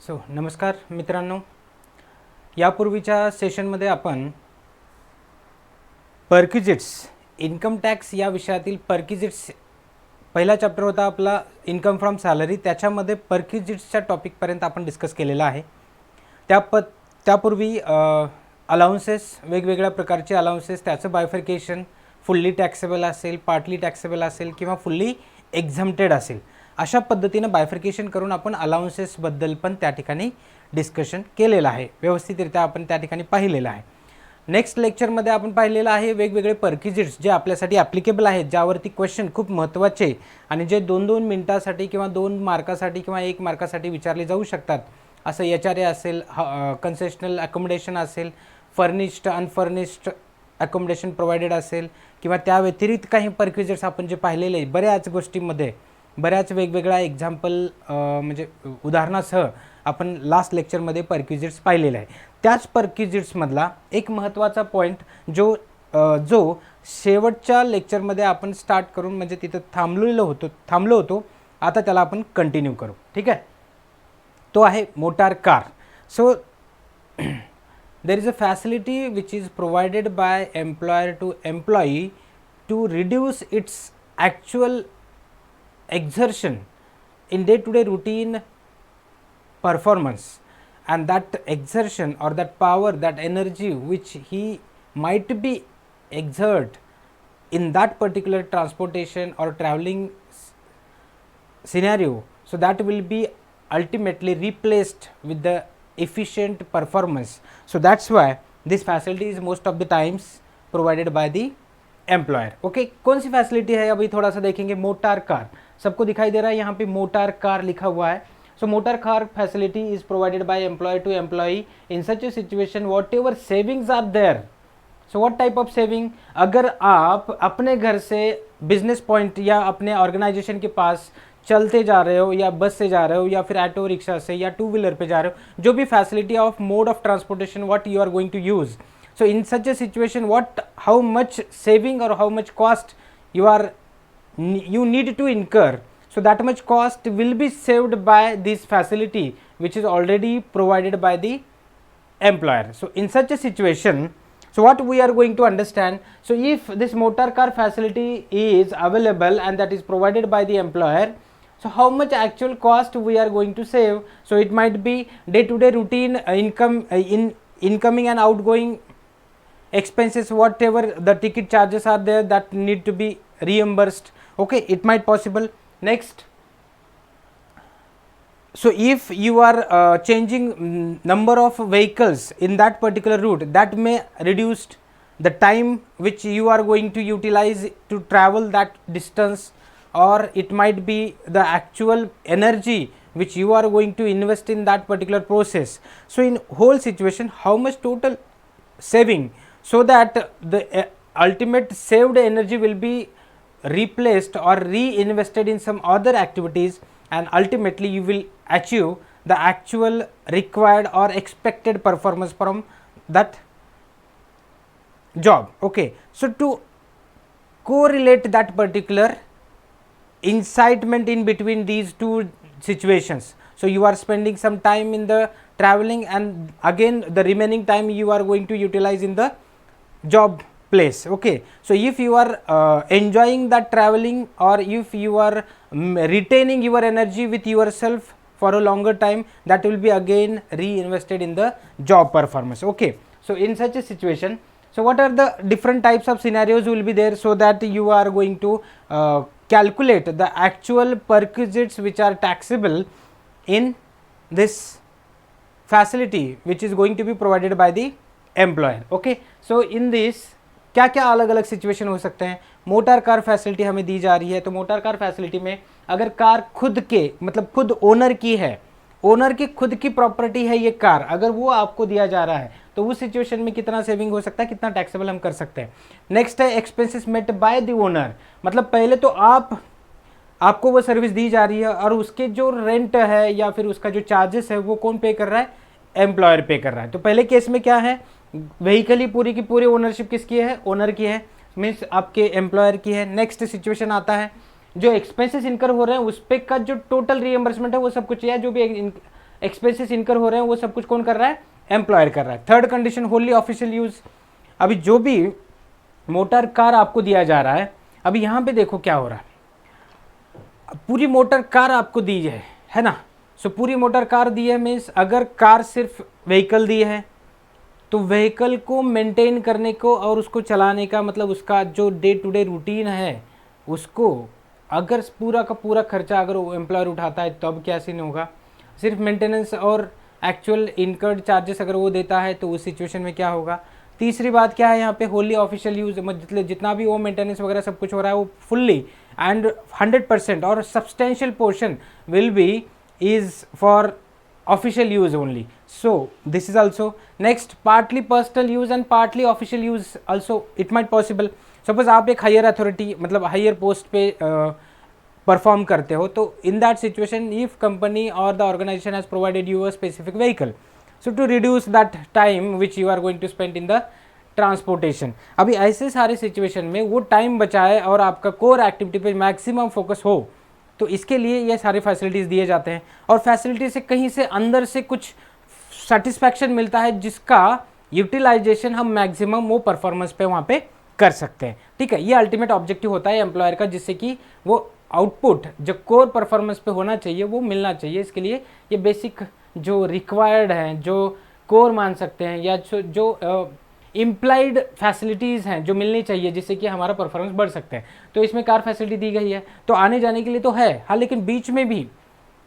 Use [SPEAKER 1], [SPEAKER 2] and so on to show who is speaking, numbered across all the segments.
[SPEAKER 1] नमस्कार मित्रांनो, यापूर्वीच्या सेशनमध्ये आपण पर्क्विजिट्स इन्कम टॅक्स या विषयातील पर्क्विजिट्स पहिला चॅप्टर होता आपला इन्कम फ्रॉम सॅलरी, त्याच्यामध्ये पर्क्विजिट्सच्या टॉपिकपर्यंत आपण डिस्कस केलेला आहे. त्यापूर्वी अलाउन्सेस, वेगवेगळ्या प्रकारचे अलाउन्सेस, त्याचं बायफर्केशन, फुल्ली टॅक्सेबल असेल, पार्टली टॅक्सेबल असेल किंवा फुल्ली एक्झम्प्टेड असेल, अशा पद्धतीनं बायफर्केशन करून आपण अलाउन्सेसबद्दल पण त्या ठिकाणी डिस्कशन केलेलं आहे. व्यवस्थितरित्या आपण त्या ठिकाणी पाहिलेलं आहे. नेक्स्ट लेक्चरमध्ये आपण पाहिलेलं आहे वेगवेगळे पर्क्विजिट्स जे आपल्यासाठी ॲप्लिकेबल आहेत, ज्यावरती क्वेश्चन खूप महत्त्वाचे आणि जे 2-2 मिनिटासाठी किंवा 2 मार्कासाठी किंवा 1 मार्कासाठी विचारले जाऊ शकतात. असं HRA असेल, कन्सेशनल अकोमोडेशन असेल, फर्निश्ड अनफर्निश्ड अकोमोडेशन प्रोव्हाइडेड असेल किंवा त्या व्यतिरिक्त काही पर्क्विजिट्स आपण जे पाहिलेले आहे, बऱ्याच गोष्टींमध्ये बऱ्याच वेगवेगळ्या एक्झाम्पल म्हणजे उदाहरणासह आपण लास्ट लेक्चरमध्ये पर्क्विजिट्स पाहिलेले आहे. त्याच पर्क्विजिट्समधला एक महत्त्वाचा पॉईंट जो शेवटच्या लेक्चरमध्ये आपण स्टार्ट करून म्हणजे तिथं थांबलो होतो, आता त्याला आपण कंटिन्यू करू. ठीक आहे, तो आहे motor car. So there is a facility which is provided by employer to employee to reduce its actual exertion in day-to-day routine performance, and that exertion or that power, that energy which he might be exert in that particular transportation or traveling scenario, so that will be ultimately replaced with the efficient performance. So that's why this facility is most of the times provided by the employer. Okay, कौन सी facility है अभी थोड़ा सा देखेंगे. Motor car सबको दिखाई दे रहा है, यहाँ पे मोटार कार लिखा हुआ है. So motor car facility is provided by employer to employee in such a situation whatever savings are there. So what type of saving, अगर आप अपने घर से बिजनेस पॉइंट या अपने ऑर्गेनाइजेशन के पास चलते जा रहे हो या बस से जा रहे हो या फिर ऑटो रिक्शा से या 2 व्हीलर पे जा रहे हो, जो भी facility of mode of transportation what you are going to use. So in such a situation what how much saving और how much cost you need to incur, so that much cost will be saved by this facility which is already provided by the employer. So in such a situation, so what we are going to understand, so if this motor car facility is available and that is provided by the employer, so how much actual cost we are going to save. So it might be day to day routine incoming and outgoing expenses, whatever the ticket charges are there that need to be reimbursed. Okay, it might possible. Next, so if you are changing number of vehicles in that particular route, that may reduce the time which you are going to utilize to travel that distance, or it might be the actual energy which you are going to invest in that particular process. So in whole situation, how much total saving, so that the ultimate saved energy will be replaced or reinvested in some other activities, and ultimately you will achieve the actual required or expected performance from that job. Okay, so to correlate that particular incitement in between these two situations, so you are spending some time in the traveling and again the remaining time you are going to utilize in the job place. Okay, so if you are enjoying that traveling, or if you are retaining your energy with yourself for a longer time, that will be again reinvested in the job performance. Okay, so in such a situation, so what are the different types of scenarios will be there, so that you are going to calculate the actual perquisites which are taxable in this facility which is going to be provided by the employer. Okay, so in this क्या क्या अलग अलग situation हो सकते हैं. Motor car facility हमें दी जा रही है, तो मोटर कार फैसिलिटी में अगर कार खुद के मतलब खुद ओनर की है, ओनर की खुद की प्रॉपर्टी है ये कार, अगर वो आपको दिया जा रहा है, तो उस सिचुएशन में कितना सेविंग हो सकता है, कितना टैक्सेबल हम कर सकते हैं. नेक्स्ट है expenses met by the owner, मतलब पहले तो आपको वो सर्विस दी जा रही है और उसके जो रेंट है या फिर उसका जो चार्जेस है वो कौन पे कर रहा है, एम्प्लॉयर पे कर रहा है. तो पहले केस में क्या है, व्हीकल ही पूरी की पूरी ओनरशिप किसकी है, ओनर की है, मीन्स आपके एम्प्लॉयर की है. नेक्स्ट सिचुएशन आता है जो एक्सपेंसेस इनकर हो रहे हैं उस पे का जो टोटल रीएम्बर्समेंट है वो सब कुछ है, जो भी एक्सपेंसेस इनकर हो रहे हैं वो सब कुछ कौन कर रहा है, एम्प्लॉयर कर रहा है। Third condition Holi official use. अभी जो भी मोटर कार आपको दिया जा रहा है, अभी यहाँ पे देखो क्या हो रहा है, पूरी मोटर कार आपको दी है ना। सो पूरी मोटर कार दी है मीन्स अगर कार सिर्फ व्हीकल दी है तो व्हीकल को मेंटेन करने को और उसको चलाने का मतलब उसका जो डे टू डे रूटीन है उसको अगर पूरा का पूरा खर्चा अगर वो एम्प्लॉयर उठाता है तो अब क्या सीन होगा, सिर्फ मेंटेनेंस और एक्चुअल इनकर्ड चार्जेस अगर वो देता है तो उस सिचुएशन में क्या होगा। तीसरी बात क्या है यहाँ पे, होली ऑफिशियल यूज, मतलब जितना भी वो मेंटेनेंस वगैरह सब कुछ हो रहा है वो फुल्ली एंड 100% और substantial portion will be is for official use only. So this is also next partly personal use and partly official use also it might possible. Suppose आप एक हायर अथॉरिटी मतलब हायर पोस्ट पे perform करते हो तो in that situation if company और the organization has provided you a specific vehicle, so to reduce that time which you are going to spend in the transportation. अभी ऐसे सारे situation में वो टाइम बचाए और आपका कोर एक्टिविटी पे मैक्सिमम फोकस हो तो इसके लिए ये सारे फैसिलिटीज़ दिए जाते हैं। और फैसिलिटी से कहीं से अंदर से कुछ सेटिस्फैक्शन मिलता है जिसका यूटिलाइजेशन हम मैक्सिमम वो परफॉर्मेंस पे वहाँ पे कर सकते हैं। ठीक है, ये अल्टीमेट ऑब्जेक्टिव होता है एम्प्लॉयर का, जिससे कि वो आउटपुट जो कोर परफॉर्मेंस पे होना चाहिए वो मिलना चाहिए। इसके लिए ये बेसिक जो रिक्वायर्ड हैं, जो कोर मान सकते हैं या जो इम्प्लाइड फैसिलिटीज़ हैं जो मिलनी चाहिए जिससे कि हमारा परफॉर्मेंस बढ़ सकते हैं। तो इसमें कार फैसिलिटी दी गई है तो आने जाने के लिए तो है हाँ, लेकिन बीच में भी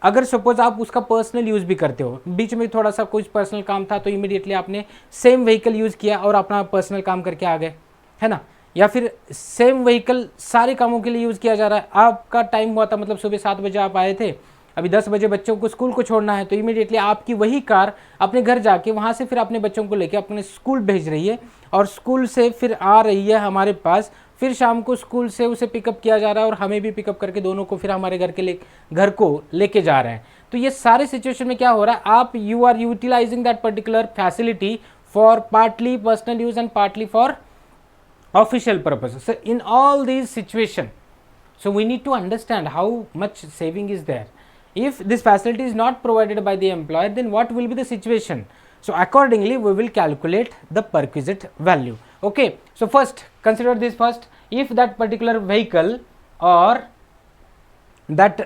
[SPEAKER 1] अगर सपोज आप उसका पर्सनल यूज़ भी करते हो, बीच में थोड़ा सा कुछ पर्सनल काम था तो इमीडिएटली आपने सेम व्हीकल यूज़ किया और अपना पर्सनल काम करके आ गए, है ना। या फिर सेम व्हीकल सारे कामों के लिए यूज़ किया जा रहा है, आपका टाइम हुआ था मतलब सुबह 7 बजे आप आए थे, अभी 10 बजे बच्चों को स्कूल को छोड़ना है तो इमीडिएटली आपकी वही कार अपने घर जाके वहाँ से फिर अपने बच्चों को लेके अपने स्कूल भेज रही है और स्कूल से फिर आ रही है हमारे पास, फिर शाम को स्कूल से उसे पिकअप किया जा रहा है और हमें भी पिकअप करके दोनों को फिर हमारे घर को लेके जा रहे हैं। तो ये सारे सिचुएशन में क्या हो रहा है, आप you are utilising that particular facility for partly personal use and partly for official purposes. So in all these situations, so we need to understand how much saving is there. If this facility is not provided by the employer, then what will be the situation? So accordingly we will calculate the perquisite value. Okay, so first consider this first, if that particular vehicle or that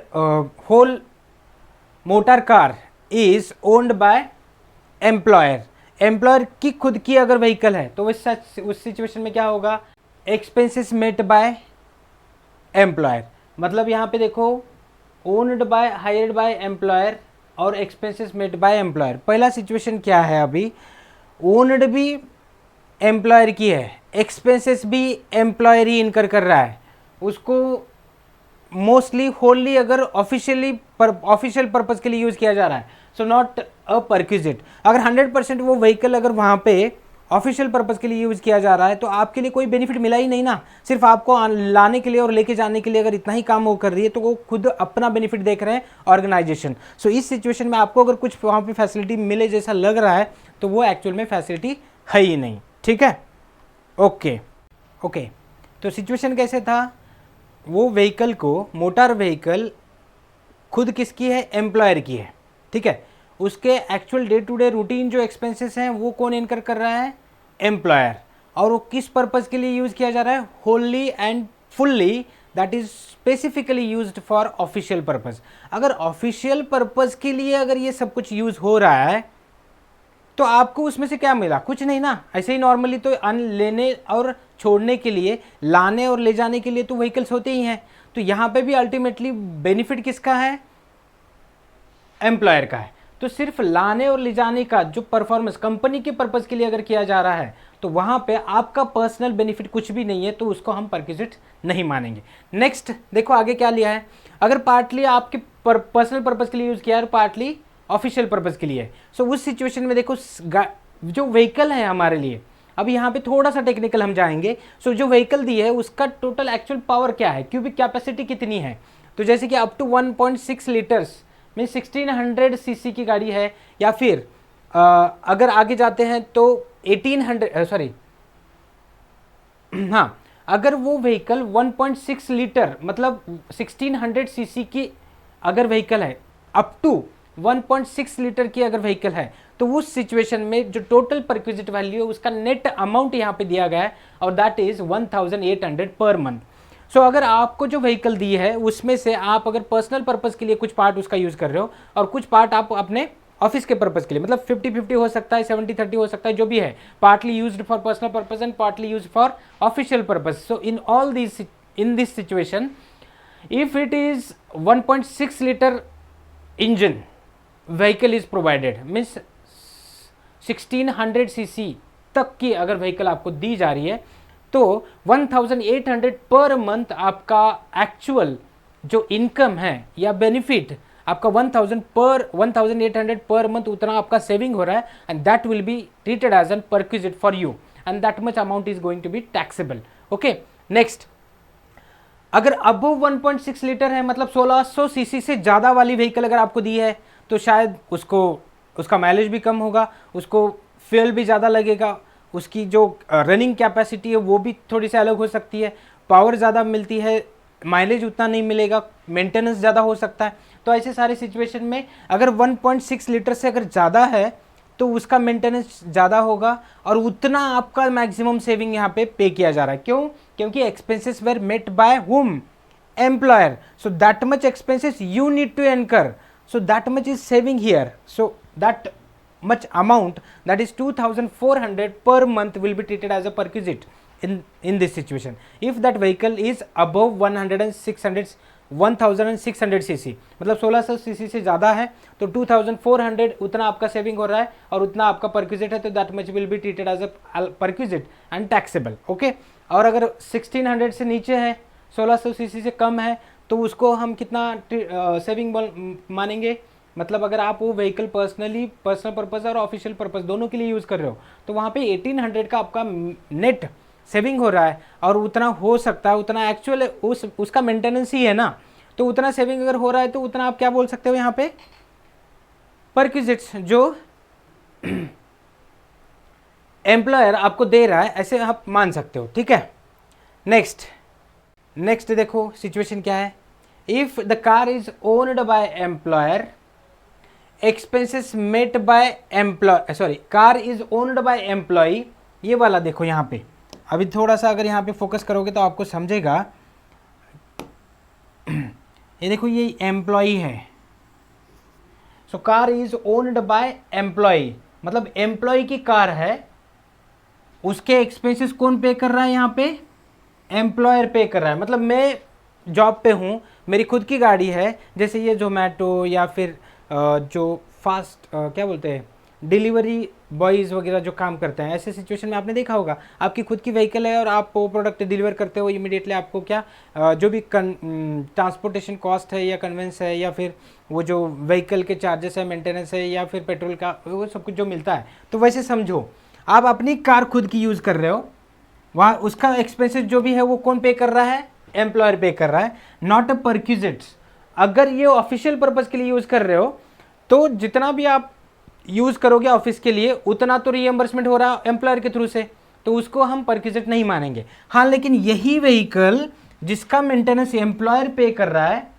[SPEAKER 1] whole motor car is owned by employer, employer की खुद की अगर vehicle है तो उस situation में क्या होगा, एक्सपेंसेस मेट बाय एम्प्लॉयर। मतलब यहाँ पे देखो owned by hired by employer और एक्सपेंसेस मेट बाय एम्प्लॉयर। पहला सिचुएशन क्या है, अभी ओन्ड भी एम्प्लॉयर की है, एक्सपेंसेस भी एम्प्लॉयर ही इनकर कर रहा है, उसको मोस्टली होली अगर ऑफिशियल पर्पज के लिए यूज़ किया जा रहा है, सो नॉट अ परक्विजिट। अगर 100% वो व्हीकल अगर वहाँ पे ऑफिशियल पर्पज़ के लिए यूज़ किया जा रहा है तो आपके लिए कोई बेनिफिट मिला ही नहीं ना, सिर्फ आपको लाने के लिए और लेके जाने के लिए अगर इतना ही काम वो कर रही है तो वो खुद अपना बेनिफिट देख रहे हैं ऑर्गेनाइजेशन। सो इस सिचुएशन में आपको अगर कुछ वहाँ पे फैसिलिटी मिले जैसा लग रहा है तो वो एक्चुअल में फैसिलिटी है ही नहीं। ठीक है, ओके। तो सिचुएशन कैसे था, वो व्हीकल को, मोटर व्हीकल खुद किसकी है, एम्प्लॉयर की है। ठीक है, उसके actual day to day routine जो एक्सपेंसेस हैं वो कौन इनकर कर रहा है, एम्प्लॉयर। और वो किस पर्पज़ के लिए यूज़ किया जा रहा है, Holi and fully that is specifically used for official purpose. अगर ऑफिशियल पर्पज़ के लिए अगर ये सब कुछ यूज़ हो रहा है तो आपको उसमें से क्या मिला, कुछ नहीं ना। ऐसे ही नॉर्मली तो लेने और छोड़ने के लिए, लाने और ले जाने के लिए तो व्हीकल्स होते ही हैं। तो यहाँ पे भी अल्टीमेटली बेनिफिट किसका है, एम्प्लॉयर का है। तो सिर्फ लाने और ले जाने का जो परफॉर्मेंस कंपनी के पर्पज़ के लिए अगर किया जा रहा है तो वहाँ पे आपका पर्सनल बेनिफिट कुछ भी नहीं है, तो उसको हम परक्विजिट नहीं मानेंगे। नेक्स्ट देखो आगे क्या लिया है, अगर पार्टली आपके पर्सनल पर्पज़ के लिए यूज़ किया है और पार्टली ऑफिशियल पर्पज़ के लिए है। सो उस सिचुएशन में देखो जो व्हीकल है हमारे लिए, अभी यहाँ पे थोड़ा सा टेक्निकल हम जाएंगे। सो जो व्हीकल दी है उसका टोटल एक्चुअल पावर क्या है, क्यूबिक कैपेसिटी कितनी है, तो जैसे कि अप टू 1.6 लीटर्स में 1600 सीसी की गाड़ी है, या फिर अगर आगे जाते हैं तो 1800 हाँ, अगर वो व्हीकल 1.6 लीटर मतलब 1600 सीसी की अगर व्हीकल है अप टू 1.6 लीटर की अगर व्हीकल है तो उस सिचुएशन में जो टोटल परक्विजिट वैल्यू है उसका नेट अमाउंट यहाँ पे दिया गया है और दैट इज 1800 पर मंथ। सो अगर आपको जो व्हीकल दी है उसमें से आप अगर पर्सनल पर्पज के लिए कुछ पार्ट उसका यूज कर रहे हो और कुछ पार्ट आप अपने ऑफिस के पर्पज के लिए, मतलब 50-50 हो सकता है, 70-30 हो सकता है, जो भी है, partly used for personal purpose and partly used for official purpose. So in all this, in this situation, if it is 1.6 liter engine vehicle is provided, means 1600 cc तक की अगर व्हीकल आपको दी जा रही है तो 1800 पर मंथ आपका actual जो इनकम है या बेनिफिट आपका 1800 पर मंथ उतना आपका सेविंग हो रहा है and that will be treated as an perquisite for you and that much amount is going to be taxable. Okay, next, अगर अबव 1.6 लीटर है मतलब 1600 सीसी से ज़्यादा वाली व्हीकल अगर आपको दी है तो शायद उसका माइलेज भी कम होगा, उसको फ्यूल भी ज़्यादा लगेगा, उसकी जो रनिंग कैपेसिटी है वो भी थोड़ी सी अलग हो सकती है, पावर ज़्यादा मिलती है, माइलेज उतना नहीं मिलेगा, मेंटेनेंस ज़्यादा हो सकता है। तो ऐसे सारे सिचुएशन में अगर 1.6 लीटर से अगर ज़्यादा है तो उसका मेंटेनेंस ज़्यादा होगा और उतना आपका मैक्सिमम सेविंग यहाँ पे किया जा रहा है। क्यों? क्योंकि expenses were met by whom, employer, so that much expenses you need to incur, so that much is saving here, so that much amount, that is 2400 per month, will be treated as a perquisite in this situation if that vehicle is above 1600 cc, मतलब 1600 cc से ज़्यादा है तो 2400 उतना आपका saving हो रहा है और उतना आपका परक्विजिट है तो that much will be treated as a perquisite and taxable. Okay, और अगर 1600 से नीचे है, 1600 cc से कम है तो उसको हम कितना सेविंग मानेंगे, मतलब अगर आप वो व्हीकल पर्सनल पर्पस और ऑफिशियल पर्पस दोनों के लिए यूज़ कर रहे हो तो वहाँ पे 1800 का आपका नेट सेविंग हो रहा है और उतना हो सकता है, उतना एक्चुअल उसका मेंटेनेंस ही है ना, तो उतना सेविंग अगर हो रहा है तो उतना आप क्या बोल सकते हो यहाँ पे, परक्विजिट्स जो एम्प्लॉयर आपको दे रहा है ऐसे आप मान सकते हो। ठीक है, नेक्स्ट देखो सिचुएशन क्या है। If the car is owned by employer, expenses met by employ, sorry, car is owned by employ, ये वाला देखो यहाँ पे, अभी थोड़ा सा अगर यहाँ पे फोकस करोगे तो आपको समझेगा। ये देखो ये एम्प्लॉय है, so car is owned by employee, मतलब एम्प्लॉय की कार है, उसके एक्सपेंसेस कौन पे कर रहा है यहाँ पे, एम्प्लॉयर पे कर रहा है। मतलब मैं जॉब पे हूँ, मेरी खुद की गाड़ी है, जैसे ये जोमेटो या फिर जो फास्ट क्या बोलते हैं डिलीवरी बॉयज़ वगैरह जो काम करते हैं, ऐसे सिचुएशन में आपने देखा होगा आपकी खुद की व्हीकल है और आप वो प्रोडक्ट डिलीवर करते हो, इमीडिएटली आपको क्या जो भी ट्रांसपोर्टेशन कॉस्ट है या कन्वेंस है या फिर वो जो व्हीकल के चार्जेस है, मेंटेनेंस है या फिर पेट्रोल का, वो सब कुछ जो मिलता है, तो वैसे समझो आप अपनी कार खुद की यूज़ कर रहे हो, वहाँ उसका एक्सपेंसेस जो भी है वो कौन पे कर रहा है, एम्प्लॉयर पे कर रहा है, नॉट अ परक्विजिट्स। अगर ये ऑफिशियल पर्पज़ के लिए यूज़ कर रहे हो तो जितना भी आप यूज़ करोगे ऑफिस के लिए उतना तो रीएम्बर्समेंट हो रहा है एम्प्लॉयर के थ्रू से, तो उसको हम परक्विजिट नहीं मानेंगे। हाँ, लेकिन यही व्हीकल जिसका मेंटेनेंस एम्प्लॉयर पे कर रहा है,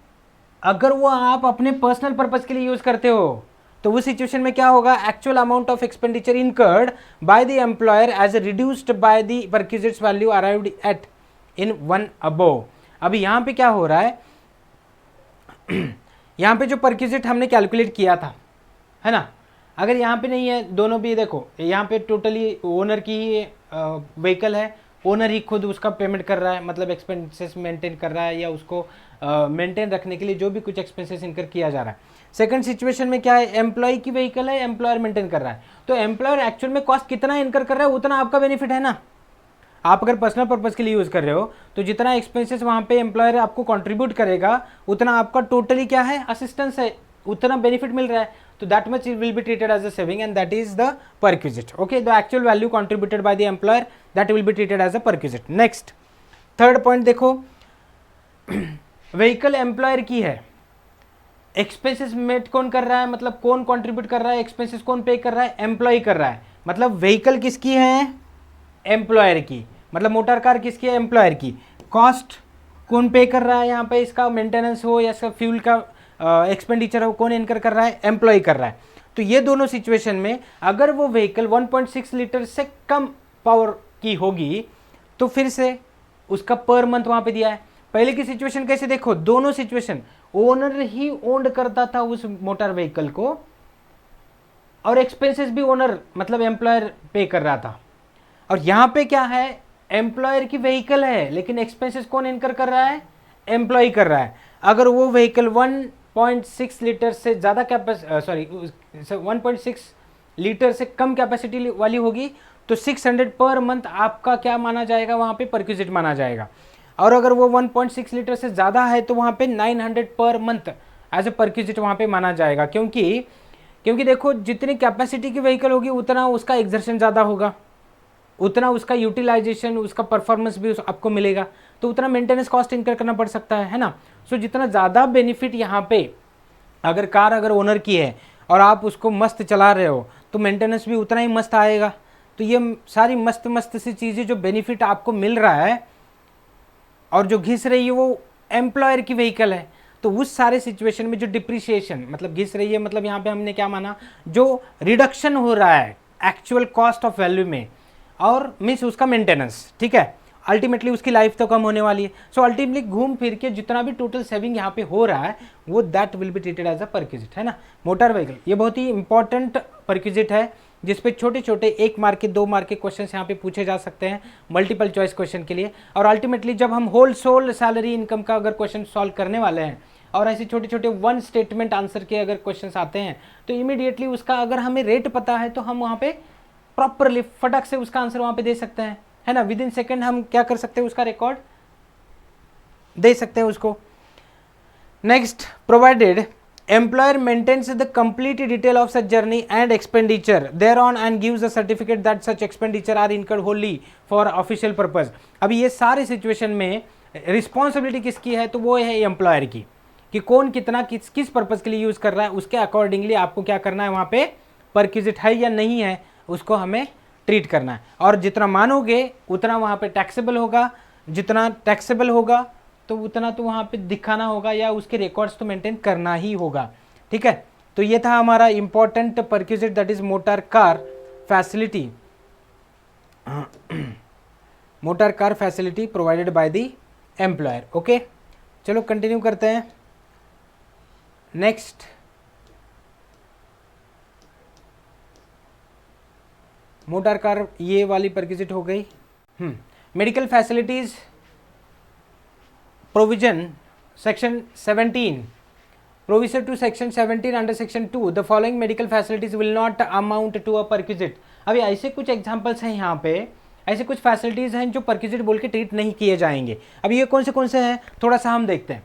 [SPEAKER 1] अगर वो आप अपने पर्सनल पर्पज़ के लिए यूज़ करते हो तो उस सिचुएशन में क्या होगा, actual amount of expenditure incurred by the employer as reduced by the perquisites value arrived at in one above. अभी यहाँ पे क्या हो रहा है, यहाँ पे जो परक्विजिट हमने कैलकुलेट किया था, है ना, अगर यहाँ पे नहीं है, दोनों भी देखो, यहाँ पे टोटली ओनर की ही व्हीकल है, ओनर ही खुद उसका पेमेंट कर रहा है, मतलब एक्सपेंसेस मेंटेन कर रहा है या उसको मेंटेन रखने के लिए जो भी कुछ एक्सपेंसेस इनकर किया जा रहा है। सेकंड सिचुएशन में क्या है, एम्प्लॉय की व्हीकल है, एम्प्लॉयर मेंटेन कर रहा है, तो एम्प्लॉयर एक्चुअल में कॉस्ट कितना इनकर कर रहा है उतना आपका बेनिफिट है ना। आप अगर पर्सनल पर्पज़ के लिए यूज़ कर रहे हो तो जितना एक्सपेंसेस वहाँ पे एम्प्लॉयर आपको कंट्रीब्यूट करेगा उतना आपका टोटली क्या है, असिस्टेंस है, उतना बेनिफिट मिल रहा है, तो that much will be treated as a saving and that is the perquisite. Okay, the actual value contributed by the employer that will be treated as a perquisite. Next, third point देखो, vehicle employer की है, expenses met कौन कर रहा है, मतलब कौन contribute कर रहा है, एक्सपेंसेस कौन पे कर रहा है, एम्प्लॉय कर रहा है, मतलब व्हीकल किसकी है, एम्प्लॉयर की, मतलब मोटर कार किसकी है, एम्प्लॉयर की, कॉस्ट कौन पे कर रहा है यहाँ पे, इसका मेंटेनेंस हो या इसका फ्यूल का एक्सपेंडिचर कौन इनकर कर रहा है, एम्प्लॉय कर रहा है। तो ये दोनों सिचुएशन में अगर वो व्हीकल 1.6 लीटर से कम पावर की होगी तो फिर से उसका पर मंथ वहां पे दिया है। पहले की सिचुएशन कैसे देखो, दोनों सिचुएशन ओनर ही ओन्ड करता था उस मोटर व्हीकल को और एक्सपेंसेस भी ओनर मतलब एम्प्लॉयर पे कर रहा था। और यहां पे क्या है, एम्प्लॉयर की व्हीकल है लेकिन एक्सपेंसेस कौन इनकर कर रहा है, एम्प्लॉय कर रहा है। अगर वो व्हीकल 1.6 लीटर से ज़्यादा 1.6 लीटर से कम कैपेसिटी वाली होगी तो 600 पर मंथ आपका क्या माना जाएगा, वहाँ पे परक्विजिट माना जाएगा। और अगर वो 1.6 लीटर से ज़्यादा है तो वहाँ पे 900 per month as a perquisite वहाँ पे माना जाएगा। क्योंकि देखो जितनी कैपेसिटी की व्हीकल होगी उतना उसका एग्जर्शन ज़्यादा होगा, उतना उसका यूटिलाइजेशन, उसका परफॉर्मेंस भी आपको मिलेगा, तो उतना मेंटेनेंस कॉस्ट इनकर करना पड़ सकता है ना। सो जितना ज़्यादा बेनिफिट यहाँ पे अगर कार अगर ओनर की है और आप उसको मस्त चला रहे हो तो मेंटेनेंस भी उतना ही मस्त आएगा। तो ये सारी मस्त मस्त सी चीज़ें जो बेनिफिट आपको मिल रहा है और जो घिस रही है वो एम्प्लॉयर की व्हीकल है, तो उस सारे सिचुएशन में जो डिप्रिसिएशन मतलब घिस रही है, मतलब यहाँ पे हमने क्या माना, जो रिडक्शन हो रहा है एक्चुअल कॉस्ट ऑफ वैल्यू में और मीन्स उसका मेंटेनेंस, ठीक है, अल्टीमेटली उसकी लाइफ तो कम होने वाली है। सो अल्टीमेटली घूम फिर के जितना भी टोटल सेविंग यहाँ पे हो रहा है वो that will be treated as a perquisite, है ना। मोटर व्हीकल ये बहुत ही इंपॉर्टेंट परक्विजिट है जिसपे छोटे छोटे 1 मार्क के 2 मार्क के क्वेश्चन यहाँ पे पूछे जा सकते हैं मल्टीपल चॉइस क्वेश्चन के लिए। और अल्टीमेटली जब हम होल सोल सैलरी इनकम का अगर क्वेश्चन सॉल्व करने वाले हैं और ऐसे छोटे छोटे 1 स्टेटमेंट आंसर के अगर क्वेश्चंस आते हैं तो इमीडिएटली उसका अगर हमें रेट पता है तो हम वहाँ पे प्रॉपरली फटक से उसका आंसर वहाँ पे दे सकते हैं, है ना। विद इन सेकेंड हम क्या कर सकते हैं, उसका रिकॉर्ड दे सकते हैं उसको। Next, provided employer maintains the complete detail of such journey and expenditure thereon and gives a certificate that such expenditure are incurred wholly for official purpose। अभी ये सारे सिचुएशन में रिस्पॉन्सिबिलिटी किसकी है, तो वो है एम्प्लॉयर की, कि कौन कितना किस पर्पज़ के लिए यूज़ कर रहा है, उसके अकॉर्डिंगली आपको क्या करना है, वहाँ पे परक्विजिट है या नहीं है उसको हमें ट्रीट करना है। और जितना मानोगे उतना वहाँ पे टैक्सेबल होगा, जितना टैक्सेबल होगा तो उतना तो वहाँ पे दिखाना होगा या उसके रिकॉर्ड्स तो मेंटेन करना ही होगा, ठीक है। तो ये था हमारा important perquisite that is motor car facility, motor car facility provided by the employer. Okay, चलो कंटिन्यू करते हैं। नेक्स्ट, मोटर कार ये वाली परक्विजिट हो गई। Medical facilities provision section 17, provision to section 17 under section 2 the following medical facilities will not amount to a perquisite। अभी ऐसे कुछ एग्जांपल्स हैं यहाँ पे, ऐसे कुछ फैसिलिटीज़ हैं जो परक्विजिट बोल के ट्रीट नहीं किए जाएंगे। अब ये कौन से हैं थोड़ा सा हम देखते हैं।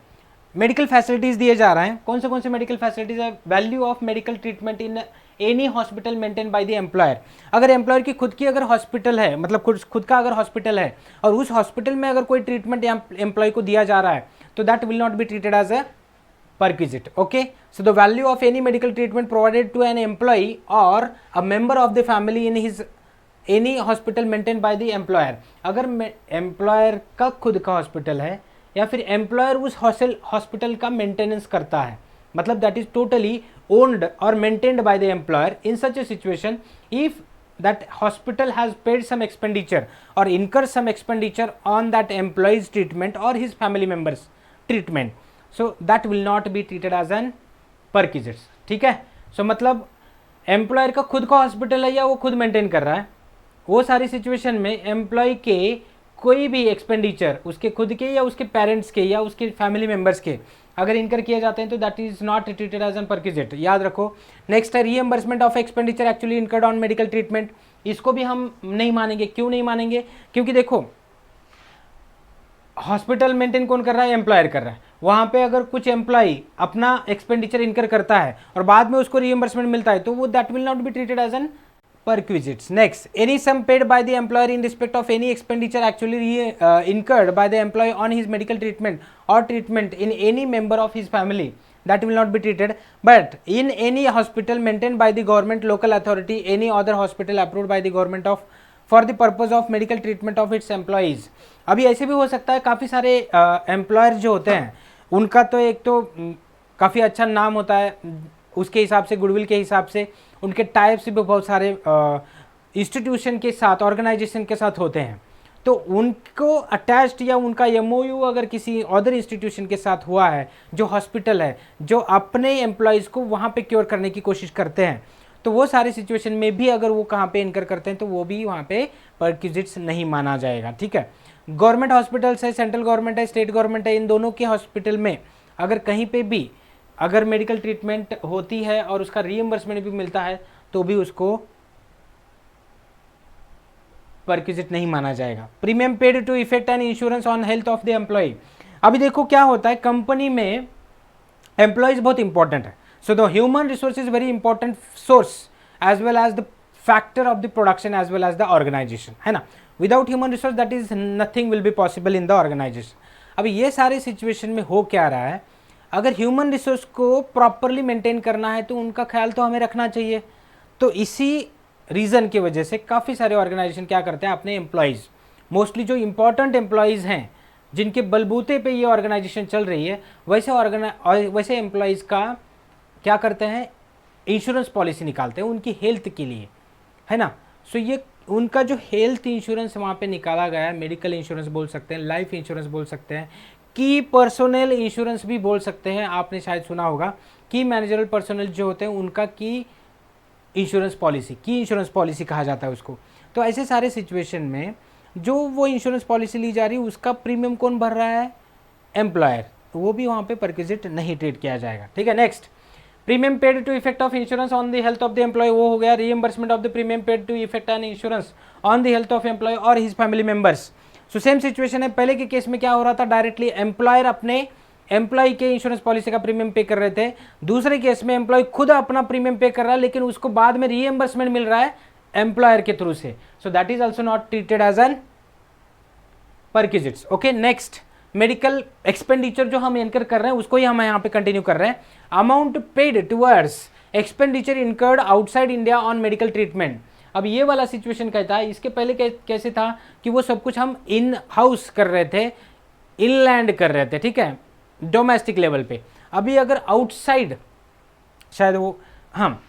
[SPEAKER 1] मेडिकल फैसिलिटीज़ दिए जा रहे हैं, कौन से मेडिकल फैसिलिटीज़ है, value of medical treatment in any hospital maintain by the employer. अगर एम्प्लॉयर की खुद की अगर हॉस्पिटल है, मतलब खुद का अगर हॉस्पिटल है और उस हॉस्पिटल में अगर कोई ट्रीटमेंट एम्प्लॉय को दिया जा रहा है तो that will not be treated as a perquisite। Okay, so the value of any medical treatment provided to an employee or a member of the family in his any hospital maintained by the employer। अगर employer का खुद का hospital है या फिर employer उस hospital का maintenance करता है, मतलब दैट इज टोटली ओन्ड और maintained by the employer. In such a situation if that hospital has paid some expenditure or incurred some expenditure on that employee's treatment or his family members treatment, so that will not be treated as an perquisite। ठीक है, so मतलब employer का खुद का hospital है या वो खुद मेंटेन कर रहा है, वो सारी सिचुएशन में एम्प्लॉय के कोई भी एक्सपेंडिचर उसके खुद के या उसके पेरेंट्स के या उसके फैमिली मेम्बर्स के अगर इनकर किए जाते हैं तो that is not treated as an perquisite, याद रखो। नेक्स्ट है reimbursement of expenditure actually incurred on medical treatment. इसको भी हम नहीं मानेंगे। क्यों नहीं मानेंगे, क्योंकि देखो हॉस्पिटल मेंटेन कौन कर रहा है, एम्प्लॉयर कर रहा है। वहाँ पे अगर कुछ एम्प्लॉय अपना एक्सपेंडिचर इनकर करता है और बाद में उसको रीएम्बर्समेंट मिलता है तो वो that will not be treated as an perquisites। Next, any sum paid by the employer in respect of any expenditure actually incurred by the employee on his medical treatment or treatment in any member of his family, that will not be treated। But in any hospital maintained by the government, local authority, any other hospital approved by the government of for the purpose of medical treatment of its employees। अभी ऐसे भी हो सकता है काफ़ी सारे employer जो होते हैं उनका तो एक तो काफ़ी अच्छा नाम होता है, उसके हिसाब से गुडविल के हिसाब से उनके टाइप्स भी बहुत सारे इंस्टीट्यूशन के साथ, ऑर्गेनाइजेशन के साथ होते हैं। तो उनको अटैच्ड या उनका एमओयू अगर किसी अदर इंस्टीट्यूशन के साथ हुआ है, जो हॉस्पिटल है, जो अपने एम्प्लॉयज़ को वहाँ पे क्योर करने की कोशिश करते हैं, तो वो सारे सिचुएशन में भी अगर वो कहाँ पे इनकर करते हैं तो वो भी वहाँ पे परक्विजिट्स नहीं माना जाएगा। ठीक है, गवर्नमेंट हॉस्पिटल्स है, सेंट्रल गवर्नमेंट है, स्टेट गवर्नमेंट है, इन दोनों के हॉस्पिटल में अगर कहीं पे भी अगर मेडिकल ट्रीटमेंट होती है और उसका रीएम्बर्समेंट भी मिलता है तो भी उसको परक्विजिट नहीं माना जाएगा। Premium paid to effect and insurance on health of the employ. अभी देखो क्या होता है, कंपनी में एम्प्लॉयज बहुत इंपॉर्टेंट है, so the human resource is very important source as well as the factor of the production as well as the organisation, है ना। Without human resource that is nothing will be possible in the organisation. अभी ये सारे situation में हो क्या रहा है, अगर ह्यूमन रिसोर्स को प्रॉपरली मेंटेन करना है तो उनका ख्याल तो हमें रखना चाहिए। तो इसी रीज़न की वजह से काफ़ी सारे ऑर्गेनाइजेशन क्या करते हैं, अपने एम्प्लॉयज़, मोस्टली जो इंपॉर्टेंट एम्प्लॉयज़ हैं जिनके बलबूते पे ये ऑर्गेनाइजेशन चल रही है, वैसे एम्प्लॉयज़ का क्या करते हैं, इंश्योरेंस पॉलिसी निकालते हैं उनकी हेल्थ के लिए, है ना। सो ये उनका जो हेल्थ इंश्योरेंस वहाँ पे निकाला गया है, मेडिकल इंश्योरेंस बोल सकते हैं, लाइफ इंश्योरेंस बोल सकते हैं, की पर्सोनल इंश्योरेंस भी बोल सकते हैं। आपने शायद सुना होगा कि मैनेजरल पर्सोनल जो होते हैं उनका की इंश्योरेंस पॉलिसी कहा जाता है उसको। तो ऐसे सारे सिचुएशन में जो वो इंश्योरेंस पॉलिसी ली जा रही है उसका प्रीमियम कौन भर रहा है, एम्प्लॉयर, तो वो भी वहाँ पे परक्विजिट नहीं ट्रीट किया जाएगा। ठीक है, next, premium paid to effect of insurance on the health of the employee, वो हो गया reimbursement of the premium paid to effect and insurance on the health of employee और his family members. So same situation है, पहले के case में क्या हो रहा था, डायरेक्टली एम्प्लॉयर अपने एम्प्लॉय के इंश्योरेंस पॉलिसी का प्रीमियम पे कर रहे थे। दूसरे केस में एम्प्लॉय खुद अपना प्रीमियम पे कर रहा है लेकिन उसको बाद में रीएम्बर्समेंट मिल रहा है एम्प्लॉयर के थ्रू से, so that is also not treated as an perquisites. Okay, next, medical expenditure जो हम इनकर कर रहे हैं उसको ही हम यहाँ पे कंटिन्यू कर रहे हैं। Amount paid towards expenditure incurred outside India on medical treatment. अब ये वाला सिचुएशन कहता है, इसके पहले कैसे था कि वो सब कुछ हम इन हाउस कर रहे थे, इनलैंड कर रहे थे, ठीक है, डोमेस्टिक लेवल पे। अभी अगर आउटसाइड, शायद वो, हाँ,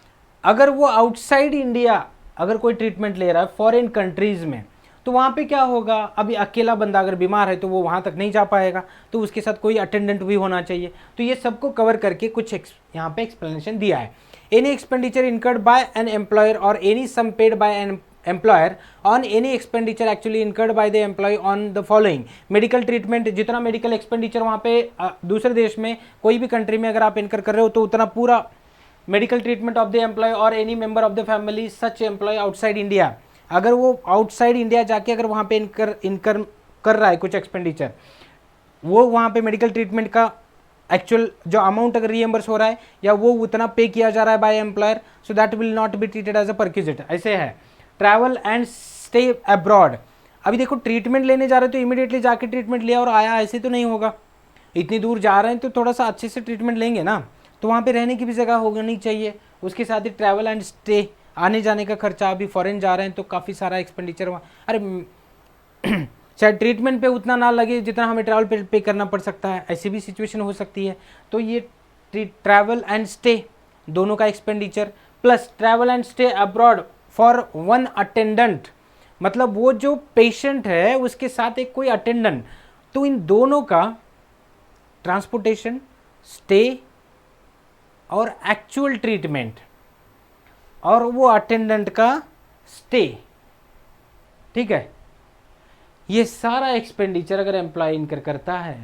[SPEAKER 1] अगर वो आउटसाइड इंडिया अगर कोई ट्रीटमेंट ले रहा है फॉरेन कंट्रीज में, तो वहाँ पे क्या होगा, अभी अकेला बंदा अगर बीमार है तो वो वहाँ तक नहीं जा पाएगा, तो उसके साथ कोई अटेंडेंट भी होना चाहिए। तो ये सबको कवर करके कुछ यहाँ पे एक्सप्लेनेशन दिया है। Any expenditure incurred by an employer और any sum paid by an employer on any expenditure actually incurred by the employee on the following medical treatment, जितना मेडिकल एक्सपेंडिचर वहाँ पे दूसरे देश में कोई भी कंट्री में अगर आप इनकर कर रहे हो तो उतना पूरा medical treatment of the employee और any member of the family such employee outside India, अगर वो आउटसाइड इंडिया जाके अगर वहाँ पे इनकर कर रहा है कुछ एक्सपेंडिचर, वो वहाँ पे मेडिकल ट्रीटमेंट का एक्चुअल जो अमाउंट अगर रीएम्बर्स हो रहा है या वो उतना पे किया जा रहा है by employer, so that will not be treated as a perquisite. ऐसे है ट्रैवल एंड स्टे अब्रॉड। अभी देखो ट्रीटमेंट लेने जा रहे हो तो इमीडिएटली जाके ट्रीटमेंट लिया और आया, ऐसे तो नहीं होगा। इतनी दूर जा रहे हैं तो थोड़ा सा अच्छे से ट्रीटमेंट लेंगे ना, तो वहाँ पे रहने की भी जगह होनी चाहिए। उसके साथ ही ट्रैवल एंड स्टे, आने जाने का खर्चा, अभी फॉरेन जा रहे हैं तो काफ़ी सारा एक्सपेंडिचर वहाँ, अरे शायद ट्रीटमेंट पे उतना ना लगे जितना हमें ट्रैवल पे करना पड़ सकता है, ऐसी भी सिचुएशन हो सकती है। तो ये ट्रैवल एंड स्टे दोनों का expenditure plus travel and stay abroad for one attendant, मतलब वो जो पेशेंट है उसके साथ एक कोई अटेंडेंट, तो इन दोनों का ट्रांसपोर्टेशन, स्टे और एक्चुअल ट्रीटमेंट और वो अटेंडेंट का स्टे, ठीक है, ये सारा एक्सपेंडिचर अगर एम्प्लॉय इनकर करता है